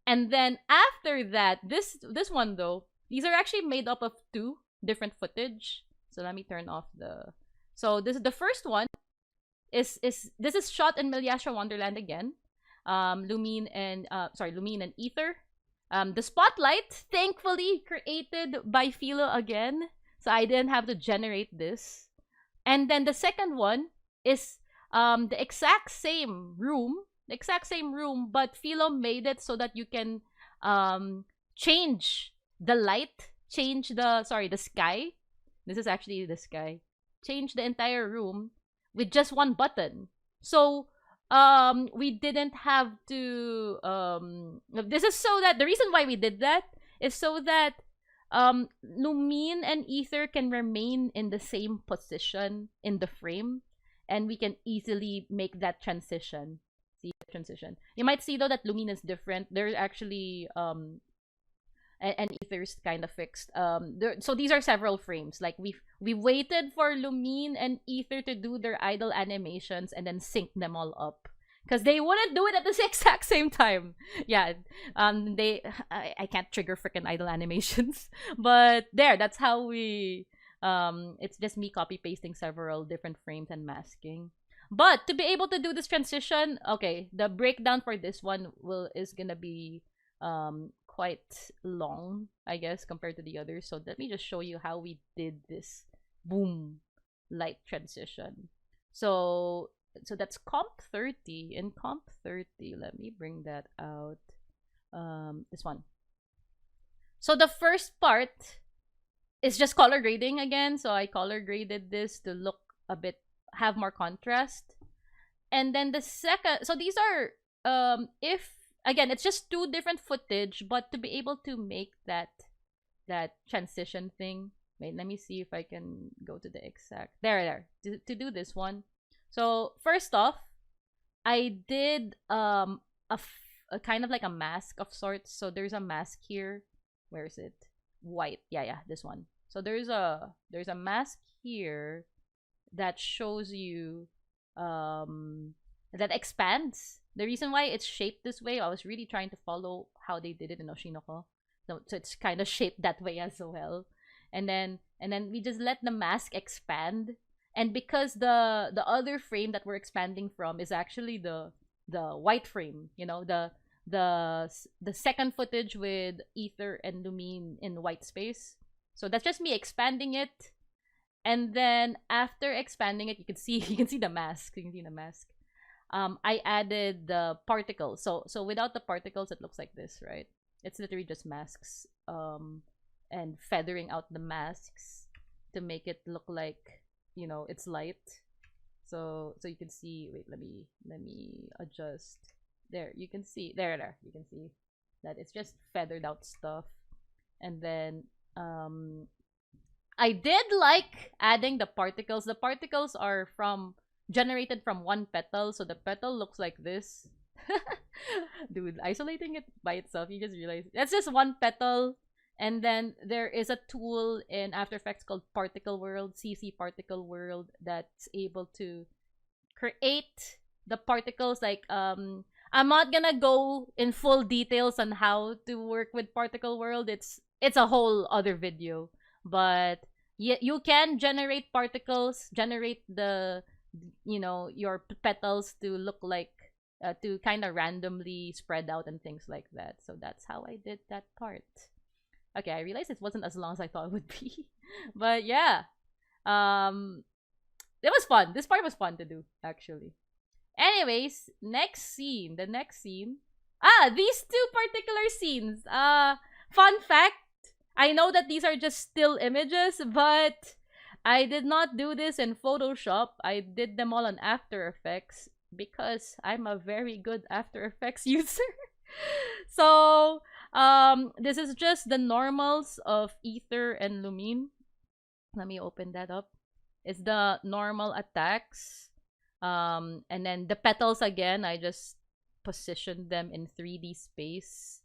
And then after that, this one though, these are actually made up of 2 different footage. So let me turn off the... So this is the first one. This is shot in Miliastra Wonderland again. Lumine and Ether. The spotlight, thankfully, created by Philo again, so I didn't have to generate this. And then the second one is the exact same room, but Philo made it so that you can change the light, change the sky. This is actually the sky. Change the entire room with just one button. So we didn't have to this is so that the reason why we did that is so that Lumine and Ether can remain in the same position in the frame, and we can easily make that transition. See the transition. You might see though that Lumine is different. There's actually and Ether's kind of fixed. So these are several frames. Like we waited for Lumine and Ether to do their idle animations and then sync them all up, because they wouldn't do it at the exact same time. Yeah, I can't trigger freaking idle animations, but that's how we It's just me copy pasting several different frames and masking. But to be able to do this transition, okay, the breakdown for this one is gonna be quite long, I guess, compared to the others. So let me just show you how we did this boom light transition. So that's comp 30. In comp 30, let me bring that out. This one. So the first part is just color grading again. So I color graded this to look a bit, have more contrast. And then the second, so these are if again, it's just two different footage, but to be able to make that transition thing. Wait, let me see if I can go to the exact there. To do this one. So first off, I did a kind of like a mask of sorts. So there's a mask here. Where is it? White. Yeah, this one. So there's a mask here that shows you that expands. The reason why it's shaped this way, I was really trying to follow how they did it in Oshinoko. So it's kind of shaped that way as well. And then we just let the mask expand. And because the other frame that we're expanding from is actually the white frame, you know, the second footage with Ether and Lumine in white space. So that's just me expanding it. And then after expanding it, you can see the mask. You can see the mask. I added the particles. So without the particles, it looks like this, right? It's literally just masks. And feathering out the masks to make it look like, you know, it's light. So you can see. Wait, let me adjust. There, you can see. There. You can see that it's just feathered out stuff. And then I did like adding the particles. The particles are generated from one petal, so the petal looks like this. Dude, isolating it by itself, you just realize that's just one petal. And then there is a tool in After Effects called Particle World, CC Particle World, that's able to create the particles. Like I'm not gonna go in full details on how to work with Particle World. It's a whole other video. But you can generate particles, generate the, you know, your petals to look like to kind of randomly spread out and things like that. So that's how I did that part. Okay, I realized it wasn't as long as I thought it would be. But yeah. It was fun. This part was fun to do, actually. Anyways, next scene. The next scene. These two particular scenes. Fun fact, I know that these are just still images, but I did not do this in Photoshop. I did them all on After Effects because I'm a very good After Effects user. So, this is just the normals of Ether and Lumine. Let me open that up. It's the normal attacks. And then the petals again, I just positioned them in 3D space.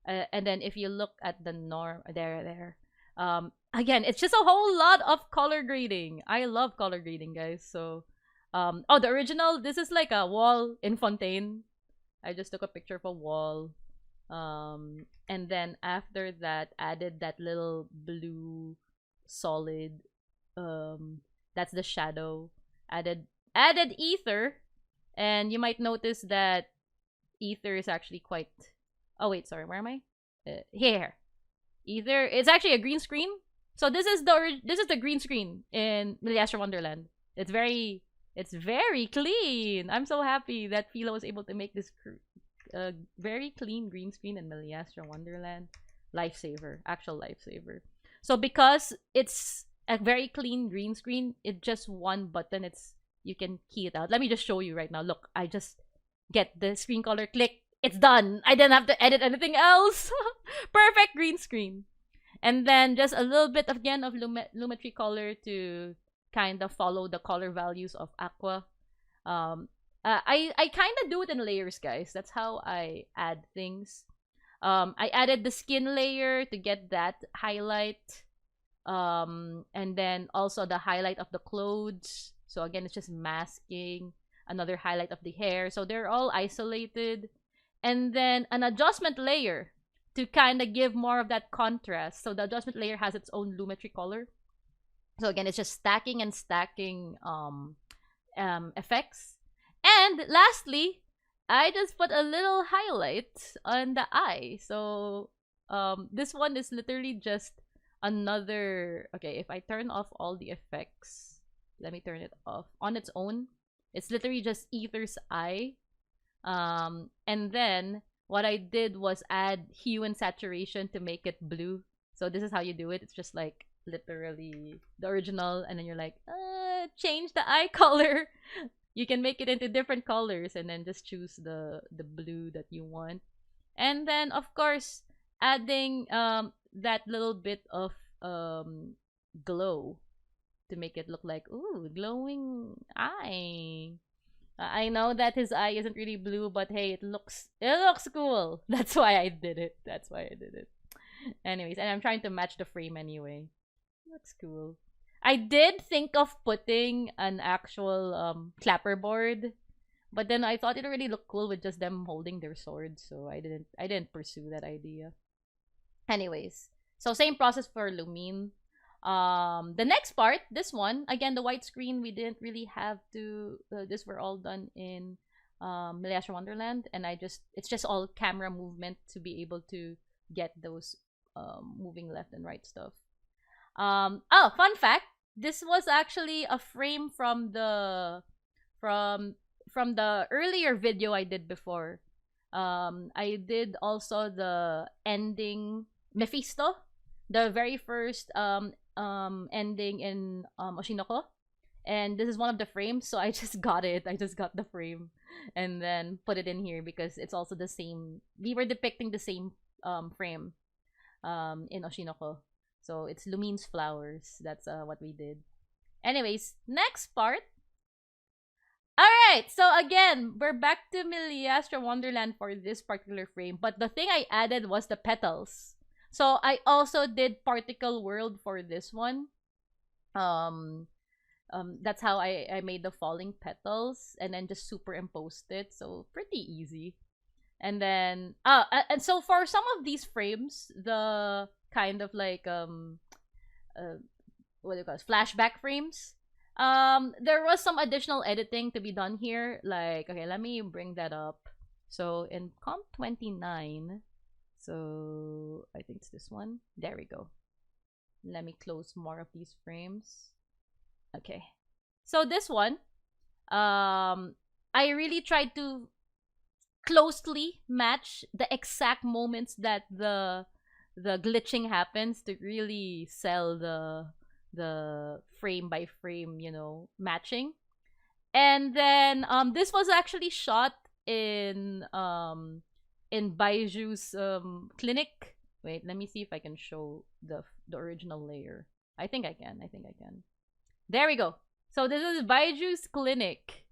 And then if you look at the norm, there. Again, it's just a whole lot of color grading. I love color grading, guys. So, the original, this is like a wall in Fontaine. I just took a picture of a wall. And then after that, added that little blue solid. That's the shadow. Added Ether, and you might notice that Ether is actually quite. Oh wait, sorry, where am I? Here. Ether. It's actually a green screen. So this is the green screen in Milliastra Wonderland. It's very clean. I'm so happy that Philo was able to make this very clean green screen in Milliastra Wonderland. Lifesaver, actual lifesaver. So because it's a very clean green screen, it's just one button. You can key it out. Let me just show you right now. Look, I just get the screen color, click, it's done. I didn't have to edit anything else. Perfect green screen. And then just a little bit again of Lumetri color to kind of follow the color values of Aqua. I kind of do it in layers, guys. That's how I add things. I added the skin layer to get that highlight. And then also the highlight of the clothes. So again, it's just masking. Another highlight of the hair. So they're all isolated. And then an adjustment layer to kind of give more of that contrast. So the adjustment layer has its own Lumetri color. So again, it's just stacking and stacking effects. And lastly, I just put a little highlight on the eye. So this one is literally just another. Okay, if I turn off all the effects, let me turn it off on its own. It's literally just Ether's eye. And then what I did was add hue and saturation to make it blue. So this is how you do it. It's just like literally the original, and then you're like, change the eye color. You can make it into different colors, and then just choose the blue that you want. And then of course adding that little bit of glow to make it look like, ooh, glowing eye. I know that his eye isn't really blue, but hey, it looks cool. That's why I did it. Anyways, and I'm trying to match the frame anyway. Looks cool. I did think of putting an actual clapperboard, but then I thought it already looked cool with just them holding their swords, so I didn't pursue that idea. Anyways, so same process for Lumine. The next part, this one, again, the white screen, we didn't really have to, this were all done in Meliastra Wonderland, and it's just all camera movement to be able to get those moving left and right stuff. Oh, fun fact, this was actually a frame from the earlier video I did before. I did also the ending Mephisto, the very first ending in Oshinoko, and this is one of the frames, so I just got it. I just got the frame and then put it in here because it's also the same. We were depicting the same frame in Oshinoko. So it's Lumine's flowers. That's what we did. Anyways, next part. Alright, so again, we're back to Meliastra Wonderland for this particular frame. But the thing I added was the petals. So I also did Particle World for this one. That's how I made the falling petals and then just superimposed it. So pretty easy. And then and so for some of these frames, the kind of like what do you call it, flashback frames, there was some additional editing to be done here. Like, okay, let me bring that up. So in comp 29, so I think it's this one. There we go. Let me close more of these frames. Okay, so this one, I really tried to closely match the exact moments that the glitching happens to really sell the frame by frame, you know, matching. And then this was actually shot in Baiju's clinic. Wait, let me see if I can show the original layer. I think I can. There we go. So this is Baiju's clinic.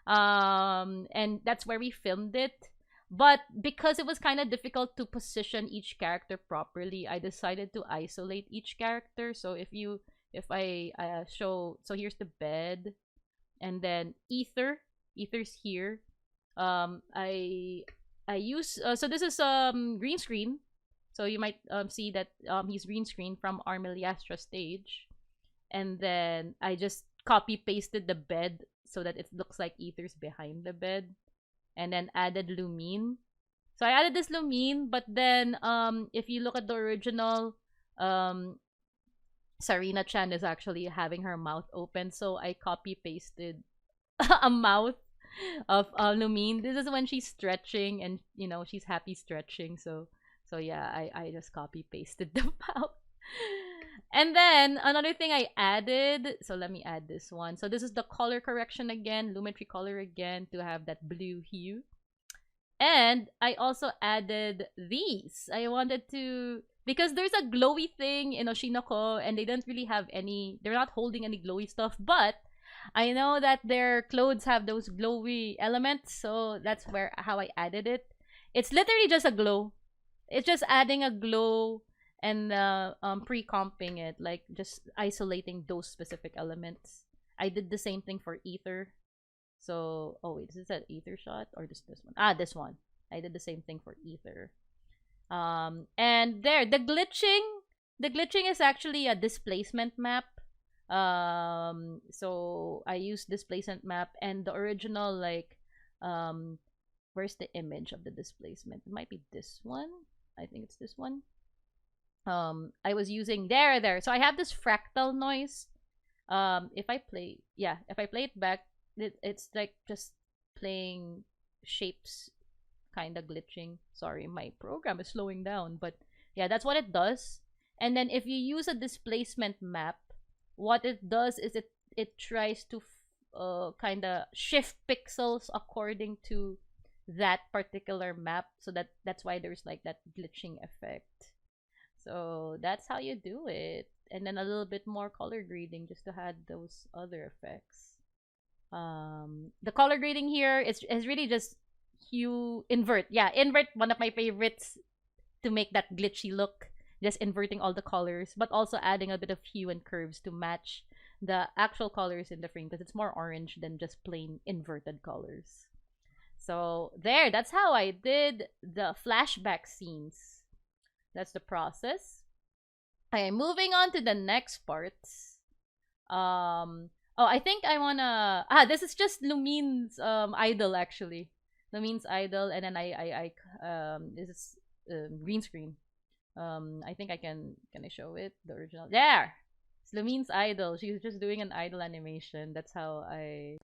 And that's where we filmed it. But because it was kind of difficult to position each character properly, I decided to isolate each character. So if I show, so here's the bed, and then Ether's here. I use so this is green screen. So you might see that he's green screen from our Meliastra stage, and then I just copy pasted the bed so that it looks like Ether's behind the bed. And then added Lumine. So I added this Lumine, but then if you look at the original, Sarina-chan is actually having her mouth open, so I copy pasted a mouth of Lumine. This is when she's stretching, and you know she's happy stretching. So yeah, I just copy pasted the mouth. And then another thing I added, so let me add this one. So this is the color correction again, Lumetri color again, to have that blue hue. And I also added these. I wanted to, because there's a glowy thing in Oshinoko and they don't really have any, they're not holding any glowy stuff, but I know that their clothes have those glowy elements, so that's how I added it. It's literally just a glow. It's just adding a glow and pre-comping it, like just isolating those specific elements. I did the same thing for Ether. So, oh wait, is this an Ether shot or this one? Ah, this one. I did the same thing for Ether. And there, the glitching is actually a displacement map. So I used displacement map and the original like where's the image of the displacement? It might be this one. I think it's this one. I was using there. So I have this fractal noise. If I play it back, it's like just playing shapes kind of glitching. Sorry, my program is slowing down, but yeah, that's what it does. And then if you use a displacement map, what it does is it tries to kind of shift pixels according to that particular map, so that's why there's like that glitching effect. So that's how you do it. And then a little bit more color grading just to add those other effects. The color grading here is really just hue invert. Yeah, invert, one of my favorites to make that glitchy look. Just inverting all the colors, but also adding a bit of hue and curves to match the actual colors in the frame, because it's more orange than just plain inverted colors. So there, that's how I did the flashback scenes. That's the process. Okay, moving on to the next parts. Oh, I think I wanna this is just Lumine's idol actually. Lumine's idol, and then I this is green screen. I think I can I show it, the original? There! It's Lumine's idol. She's just doing an idol animation. That's how I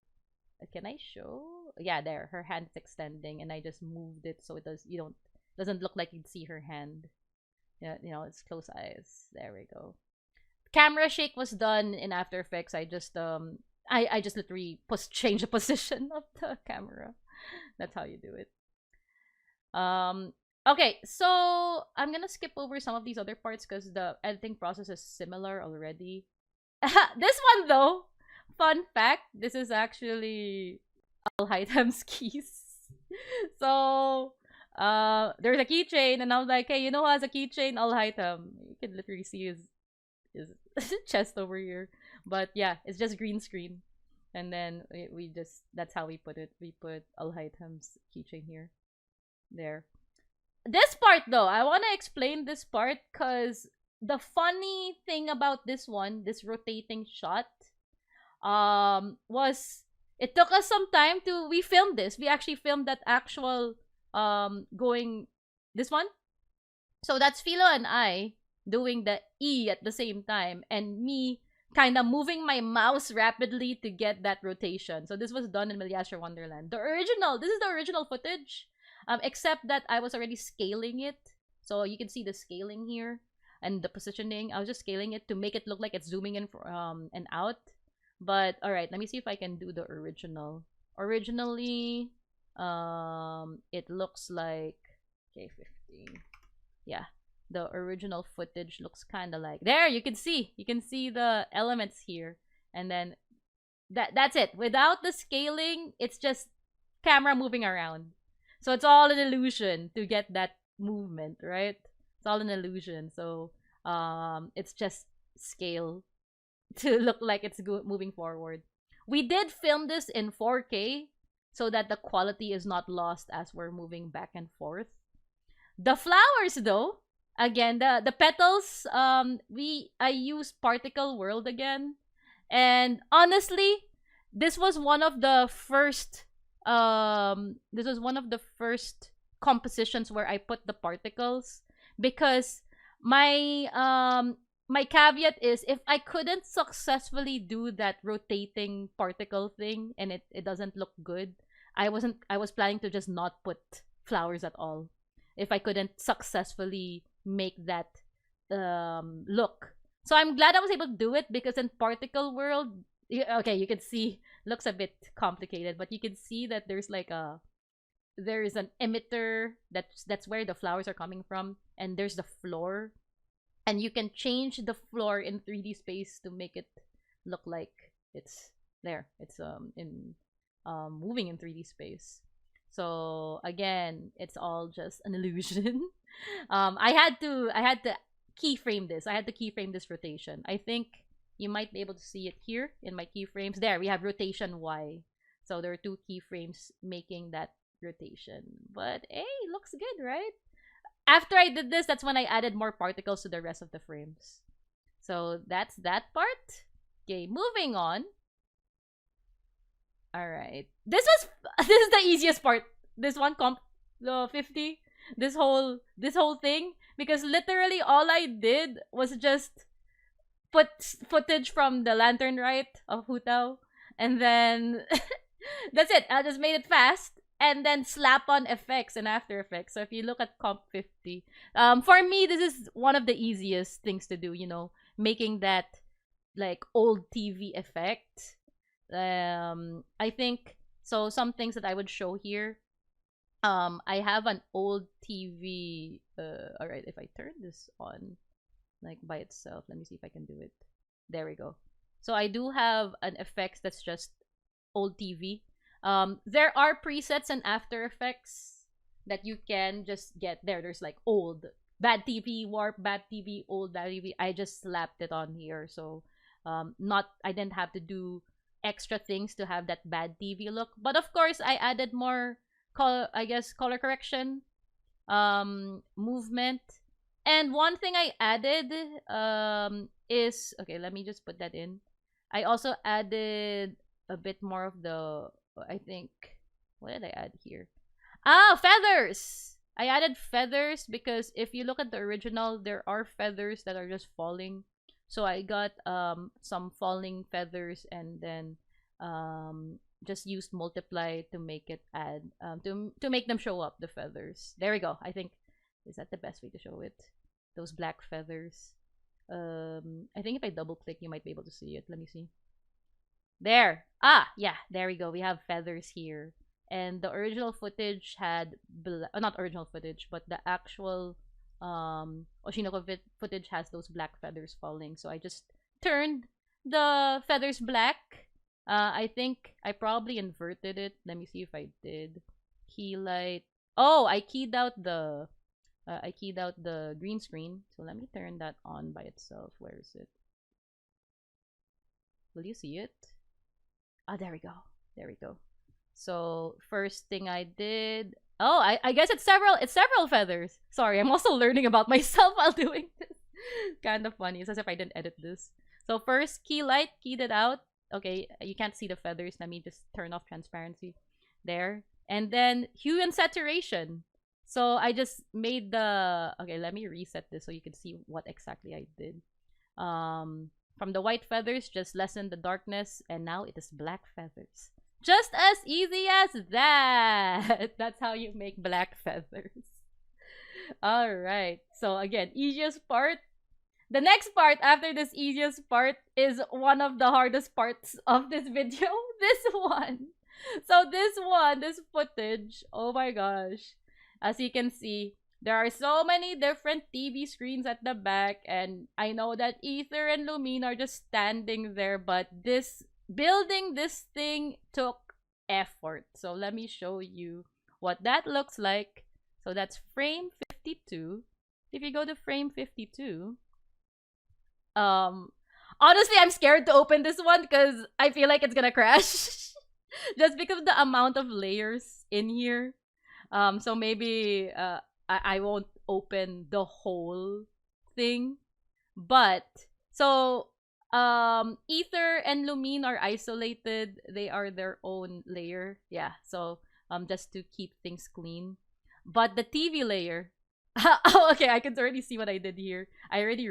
can I show? Yeah, there. Her hand's extending and I just moved it so it doesn't look like you'd see her hand. Yeah, you know, it's close eyes. There we go. Camera shake was done in After Effects. I just I just literally change the position of the camera. That's how you do it. Okay, so I'm gonna skip over some of these other parts because the editing process is similar already. This one though, fun fact, this is actually Alhaitham's keys. So there's a keychain and I was like, hey, you know who has a keychain? Alhaitham. You can literally see his chest over here. But yeah, it's just green screen. And then we just, that's how we put it. We put Alhaitham's keychain here. There. This part though, I want to explain this part because the funny thing about this one, this rotating shot, was it took us some time we filmed this. We actually filmed that actual going this one. So that's Philo and I doing the E at the same time, and me kind of moving my mouse rapidly to get that rotation. So this was done in Meliastra Wonderland. This is the original footage. Except that I was already scaling it. So you can see the scaling here and the positioning. I was just scaling it to make it look like it's zooming in and out. But alright, let me see if I can do the original. Originally, it looks like K15. Yeah, the original footage looks kind of like there. You can see the elements here, and then that's it. Without the scaling, it's just camera moving around. So it's all an illusion to get that movement, right? It's all an illusion. So it's just scale to look like it's moving forward. We did film this in 4K so that the quality is not lost as we're moving back and forth. The flowers though, again, the petals, I used Particle World again. And honestly, this was one of the first compositions where I put the particles, because my my caveat is if I couldn't successfully do that rotating particle thing and it doesn't look good, I was planning to just not put flowers at all if I couldn't successfully make that look. So I'm glad I was able to do it, because in Particle World, okay, you can see, looks a bit complicated, but you can see that there's like there is an emitter that's where the flowers are coming from, and there's the floor, and you can change the floor in 3D space to make it look like it's there. It's moving in 3D space. So again, it's all just an illusion. I had to keyframe this. I had to keyframe this rotation. I think you might be able to see it here in my keyframes. There, we have rotation Y. So there are 2 keyframes making that rotation. But hey, looks good, right? After I did this, that's when I added more particles to the rest of the frames. So that's that part. Okay, moving on. All right. This is the easiest part. This one comp 50. This whole thing, because literally all I did was just put footage from the lantern right of Hutao, and then that's it. I just made it fast and then slap on effects and After Effects. So if you look at Comp 50, for me this is one of the easiest things to do. Making that like old TV effect. I think so. Some things that I would show here. I have an old TV. All right. If I turn this on, like by itself, let me see if I can do it. There we go. So I do have an effects that's just old TV. There are presets and After Effects that you can just get there. There's like old, bad TV, warp, bad TV, old, bad TV. I just slapped it on here. So not I didn't have to do extra things to have that bad TV look. But of course, I added more color correction, movement. And one thing I added is, okay, let me just put that in. I also added a bit more of the, I think, what did I add here? Feathers! I added feathers because if you look at the original, there are feathers that are just falling. So I got some falling feathers and then just used multiply to make it add to make them show up, the feathers. There we go. I think, is that the best way to show it? Those black feathers. I think if I double click, you might be able to see it. Let me see. There. Yeah, there we go. We have feathers here. And the original footage had not original footage, but the actual Oshinoko footage has those black feathers falling. So I just turned the feathers black. I think I probably inverted it. Let me see if I did. Key light. Oh, I keyed out the green screen. So let me turn that on by itself. Where is it? Will you see it? There we go. There we go. So first thing I did. Oh, I guess it's several feathers. Sorry, I'm also learning about myself while doing this. Kind of funny. It's as if I didn't edit this. So first, key light, keyed it out. Okay, you can't see the feathers. Let me just turn off transparency. There. And then hue and saturation. So I just made the... Okay, let me reset this so you can see what exactly I did. From the white feathers, just lessen the darkness. And now it is black feathers. Just as easy as that. That's how you make black feathers. Alright. So again, easiest part. The next part after this easiest part is one of the hardest parts of this video. This one. So this footage, oh my gosh. As you can see, there are so many different TV screens at the back, and I know that Ether and Lumine are just standing there, but building this thing took effort. So let me show you what that looks like. So that's frame 52. If you go to frame 52, honestly, I'm scared to open this one because I feel like it's gonna crash. Just because of the amount of layers in here. So maybe I won't open the whole thing. But so Ether and Lumine are isolated. They are their own layer. Yeah, so just to keep things clean. But the TV layer, oh, okay, I can already see what I did here. I already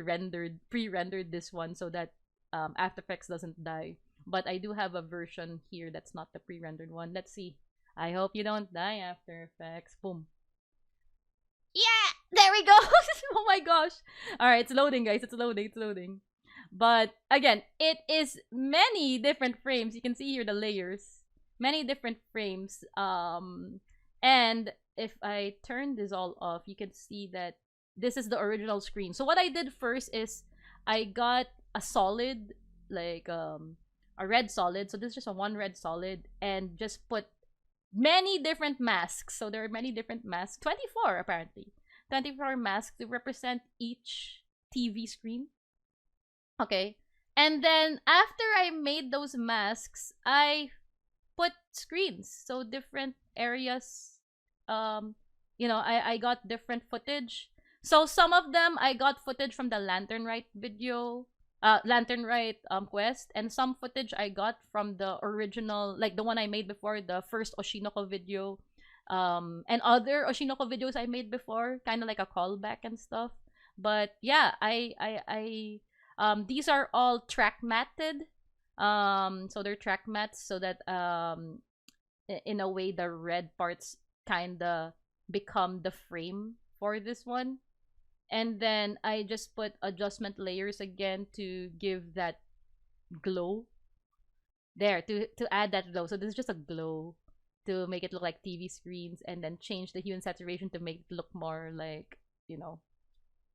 pre-rendered this one so that After Effects doesn't die. But I do have a version here that's not the pre-rendered one. Let's see. I hope you don't die, After Effects. Boom. Yeah! There we go! Oh my gosh! Alright, it's loading, guys. It's loading. But, again, it is many different frames. You can see here the layers. Many different frames. And if I turn this all off, you can see that this is the original screen. So what I did first is I got a solid, like a red solid. So this is just a one red solid, and just put many different masks. So there are many different masks. 24 apparently. 24 masks to represent each TV screen. Okay. And then after I made those masks, I put screens. So different areas. I got different footage. So some of them I got footage from the Lantern Right video. Lantern Rite quest, and some footage I got from the original, like the one I made before, the first Oshinoko video, and other Oshinoko videos I made before, kind of like a callback and stuff. But yeah, these are all track matted. So they're track mats so that in a way the red parts kinda become the frame for this one. And then I just put adjustment layers again to give that glow there, to add that glow. So this is just a glow to make it look like TV screens, and then change the hue and saturation to make it look more like, you know,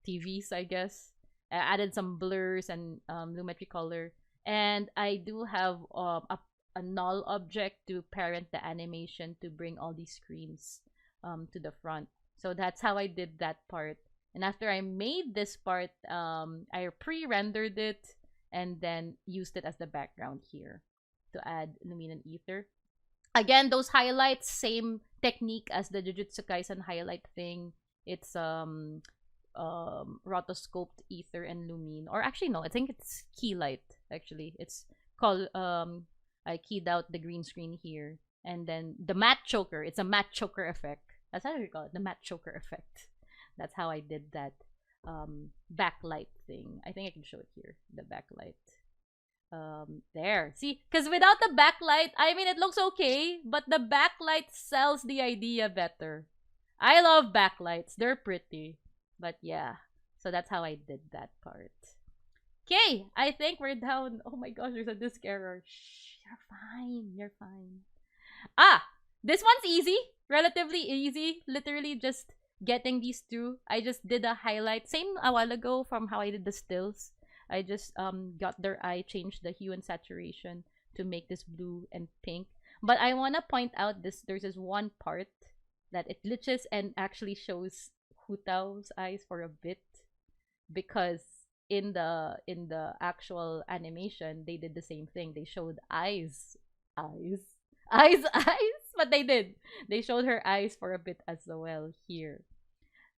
TVs, I guess. I added some blurs and lumetri color, and I do have a null object to parent the animation to bring all these screens to the front. So that's how I did that part. And after I made this part, I pre-rendered it and then used it as the background here to add Lumine and Ether. Again, those highlights, same technique as the Jujutsu Kaisen highlight thing. It's rotoscoped Ether and Lumine, or actually no, I think it's key light. Actually, it's called I keyed out the green screen here, and then the matte choker. It's a matte choker effect. That's how you call it, the matte choker effect. That's how I did that backlight thing. I think I can show it here, the backlight. There, see, because without the backlight, I mean, it looks okay, but the backlight sells the idea better. I love backlights, they're pretty. But yeah, so that's how I did that part. Okay, I think we're down. Oh my gosh, there's a disk error. Shh, you're fine, you're fine. Ah, this one's easy, relatively easy. Literally just getting these two. I just did a highlight, same a while ago from how I did the stills. I just got their eye, changed the hue and saturation to make this blue and pink. But I want to point out this, there's this one part that it glitches and actually shows Hutao's eyes for a bit, because in the actual animation they did the same thing. They showed eyes, but they showed her eyes for a bit as well here.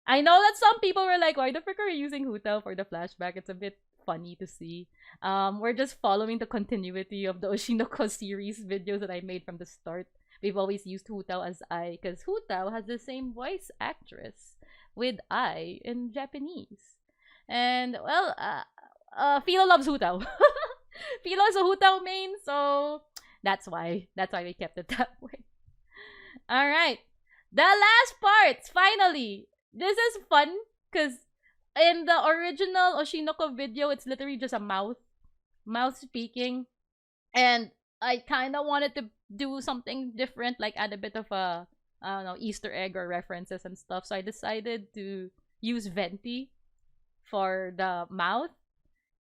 I know that some people were like, why the frick are you using Hutao for the flashback? It's a bit funny to see. We're just following the continuity of the Oshinoko series videos that I made from the start. We've always used Hutao as Ai because Hutao has the same voice actress with Ai in Japanese. And well, Philo loves Hutao. Philo is a Hutao main, so that's why we kept it that way. All right, the last parts. Finally, this is fun because in the original Oshinoko video, it's literally just a mouth speaking, and I kind of wanted to do something different, like add a bit of a, I don't know, Easter egg or references and stuff. So I decided to use Venti for the mouth.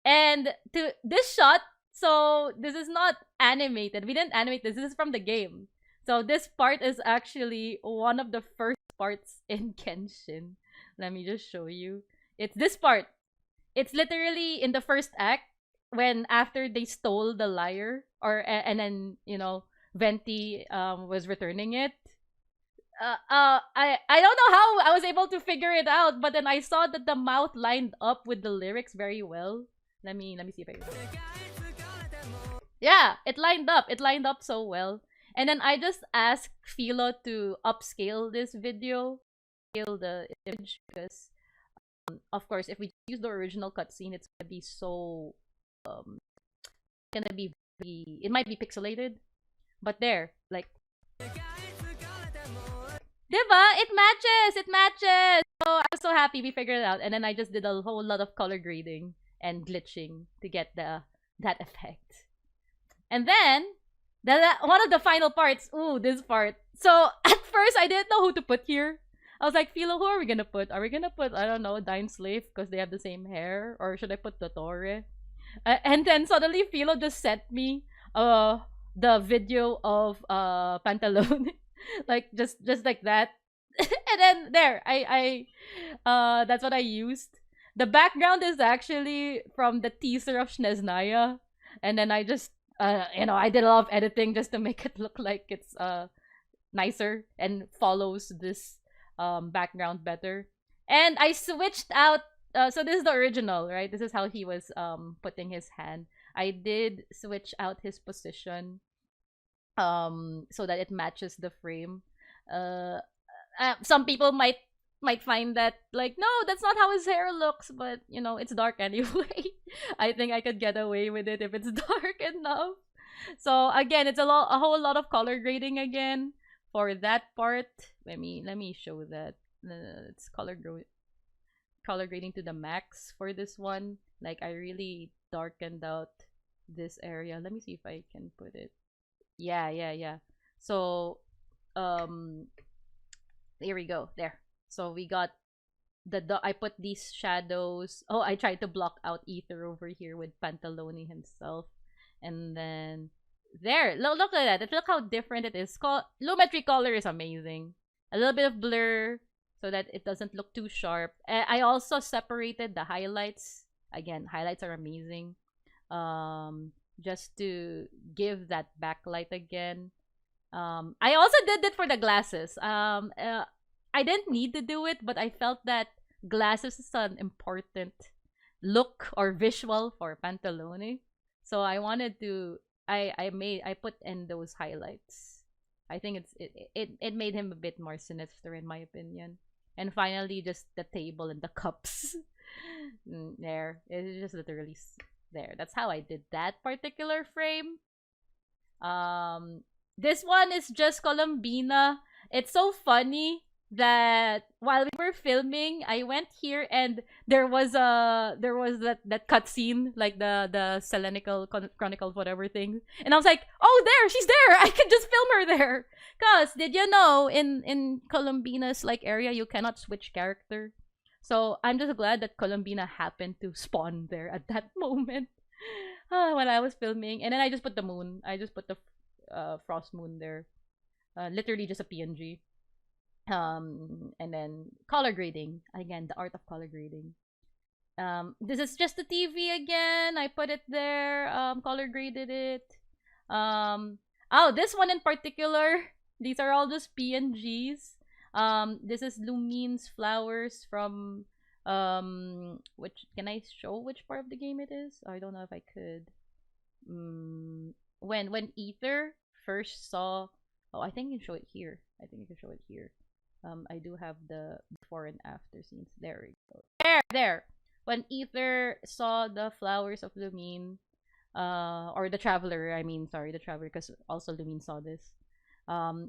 And to this shot, so this is not animated. We didn't animate this. This is from the game. So this part is actually one of the first parts in Genshin. Let me just show you. It's this part. It's literally in the first act, when after they stole the lyre, or and then, you know, Venti was returning it. I don't know how I was able to figure it out, but then I saw that the mouth lined up with the lyrics very well. Let me see if I can. Yeah, it lined up. It lined up so well. And then I just asked Philo to upscale this video, scale the image, because of course, if we use the original cutscene, it's gonna be so it might be pixelated, but there, like, diba? It matches. So I was so happy we figured it out, and then I just did a whole lot of color grading and glitching to get that effect. And then one of the final parts. Ooh, this part. So at first I didn't know who to put here. I was like, Philo, who are we gonna put? Are we gonna put, I don't know, Dine Slave because they have the same hair, or should I put Dottore? And then suddenly Philo just sent me the video of Pantalone, like just like that. And then there, I that's what I used. The background is actually from the teaser of Shneznaya, and then I just you know, I did a lot of editing just to make it look like it's nicer and follows this background better. And I switched out So this is the original, right? This is how he was putting his hand. I did switch out his position so that it matches the frame. Uh, some people might find that like, no, that's not how his hair looks, but you know, it's dark anyway. I think I could get away with it if it's dark enough. So again, it's a whole lot of color grading again for that part. Let me show that. It's color grading to the max for this one. Like I really darkened out this area. Let me see if I can put it. Yeah, yeah, yeah. So um here we go. There. So we got I put these shadows. Oh, I tried to block out Ether over here with Pantalone himself. And then there. Look at that. Look how different it is. Lumetri color is amazing. A little bit of blur so that it doesn't look too sharp. I also separated the highlights. Again, highlights are amazing. Just to give that backlight again. I also did it for the glasses. I didn't need to do it, but I felt that glasses is an important look or visual for Pantalone. So I wanted to I put in those highlights. I think it made him a bit more sinister in my opinion. And finally just the table and the cups. There. It's just literally there. That's how I did that particular frame. This one is just Columbina. It's so funny that while we were filming, I went here and there was that cutscene, like the Selenical Chronicle whatever thing, and I was like, oh, there, she's there. I could just film her there. Cause did you know in Columbina's like area you cannot switch character, so I'm just glad that Columbina happened to spawn there at that moment. When I was filming, and then I just put the moon. I just put the frost moon there, literally just a PNG. And then color grading again, the art of color grading. This is just the TV again. I put it there. Color graded it. Oh, this one in particular. These are all just PNGs. This is Lumine's flowers from which can I show which part of the game it is? I don't know if I could. When Ether first saw, oh, I think you can show it here. I think you can show it here. I do have the before and after scenes. There we go. There. When Ether saw the flowers of Lumine, or the Traveler, I mean, sorry, the Traveler, because also Lumine saw this.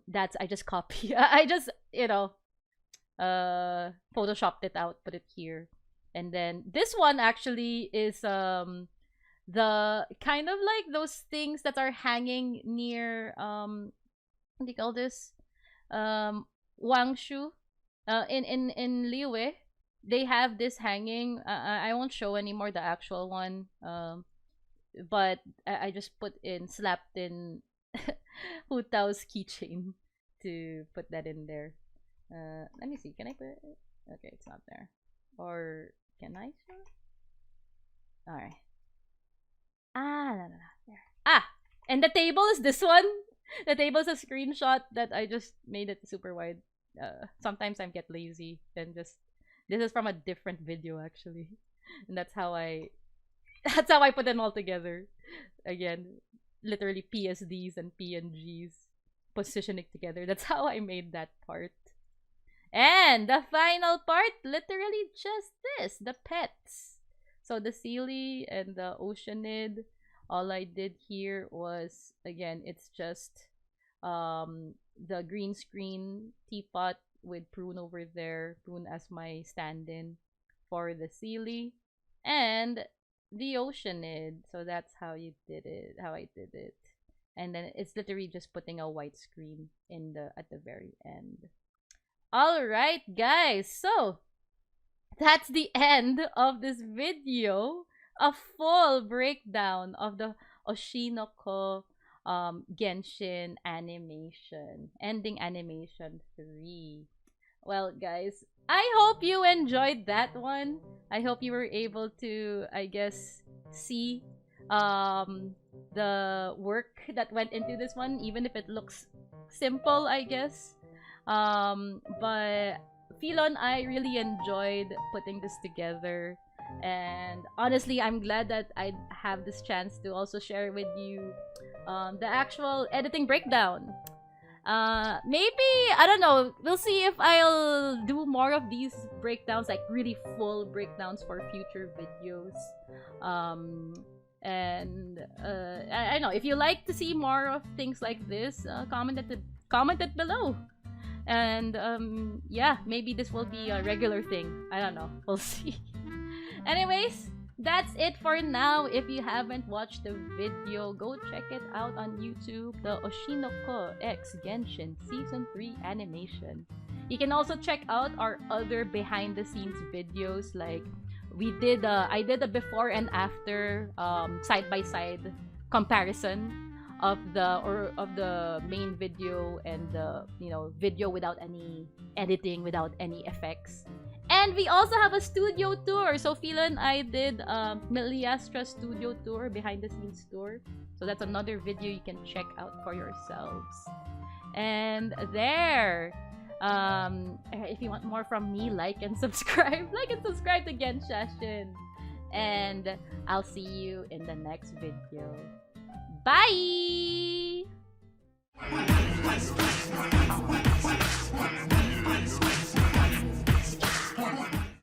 That's I just copy. I just photoshopped it out, put it here, and then this one actually is the kind of like those things that are hanging near what do you call this, Wangshu, in Liyue, they have this hanging. I won't show anymore the actual one. But I just slapped in Hu Tao's keychain to put that in there. Let me see. Can I put it? Okay, it's not there. Or can I show? All right. No, there. And the table is this one. The table is a screenshot that I just made it super wide. Sometimes I get lazy and just this is from a different video actually, and that's how I put them all together. Again, literally PSDs and PNGs positioning together. That's how I made that part. And the final part, literally just this, the pets. So the Sealy and the Oceanid, all I did here was, again, it's just the green screen teapot with Prune over there. Prune as my stand-in for the Sealy. And the Oceanid. So that's how I did it. And then it's literally just putting a white screen at the very end. Alright, guys. So that's the end of this video. A full breakdown of the Oshinoko Genshin animation. Ending animation 3. Well, guys, I hope you enjoyed that one. I hope you were able to, I guess, see the work that went into this one, even if it looks simple, I guess. But Philo and I really enjoyed putting this together. And honestly, I'm glad that I have this chance to also share with you the actual editing breakdown. Maybe, I don't know, we'll see if I'll do more of these breakdowns, like really full breakdowns for future videos. I don't know, if you like to see more of things like this, comment it below. And yeah, maybe this will be a regular thing. I don't know, we'll see. Anyways, that's it for now. If you haven't watched the video, go check it out on YouTube, the Oshinoko X Genshin Season 3 animation. You can also check out our other behind the scenes videos, like I did a before and after side by side comparison of the main video and the video without any editing, without any effects. And we also have a studio tour. So Philo and I did Miliastra studio tour, behind the scenes tour. So that's another video you can check out for yourselves. And there, if you want more from me, like and subscribe. Like and subscribe to Genshin. And I'll see you in the next video. Bye!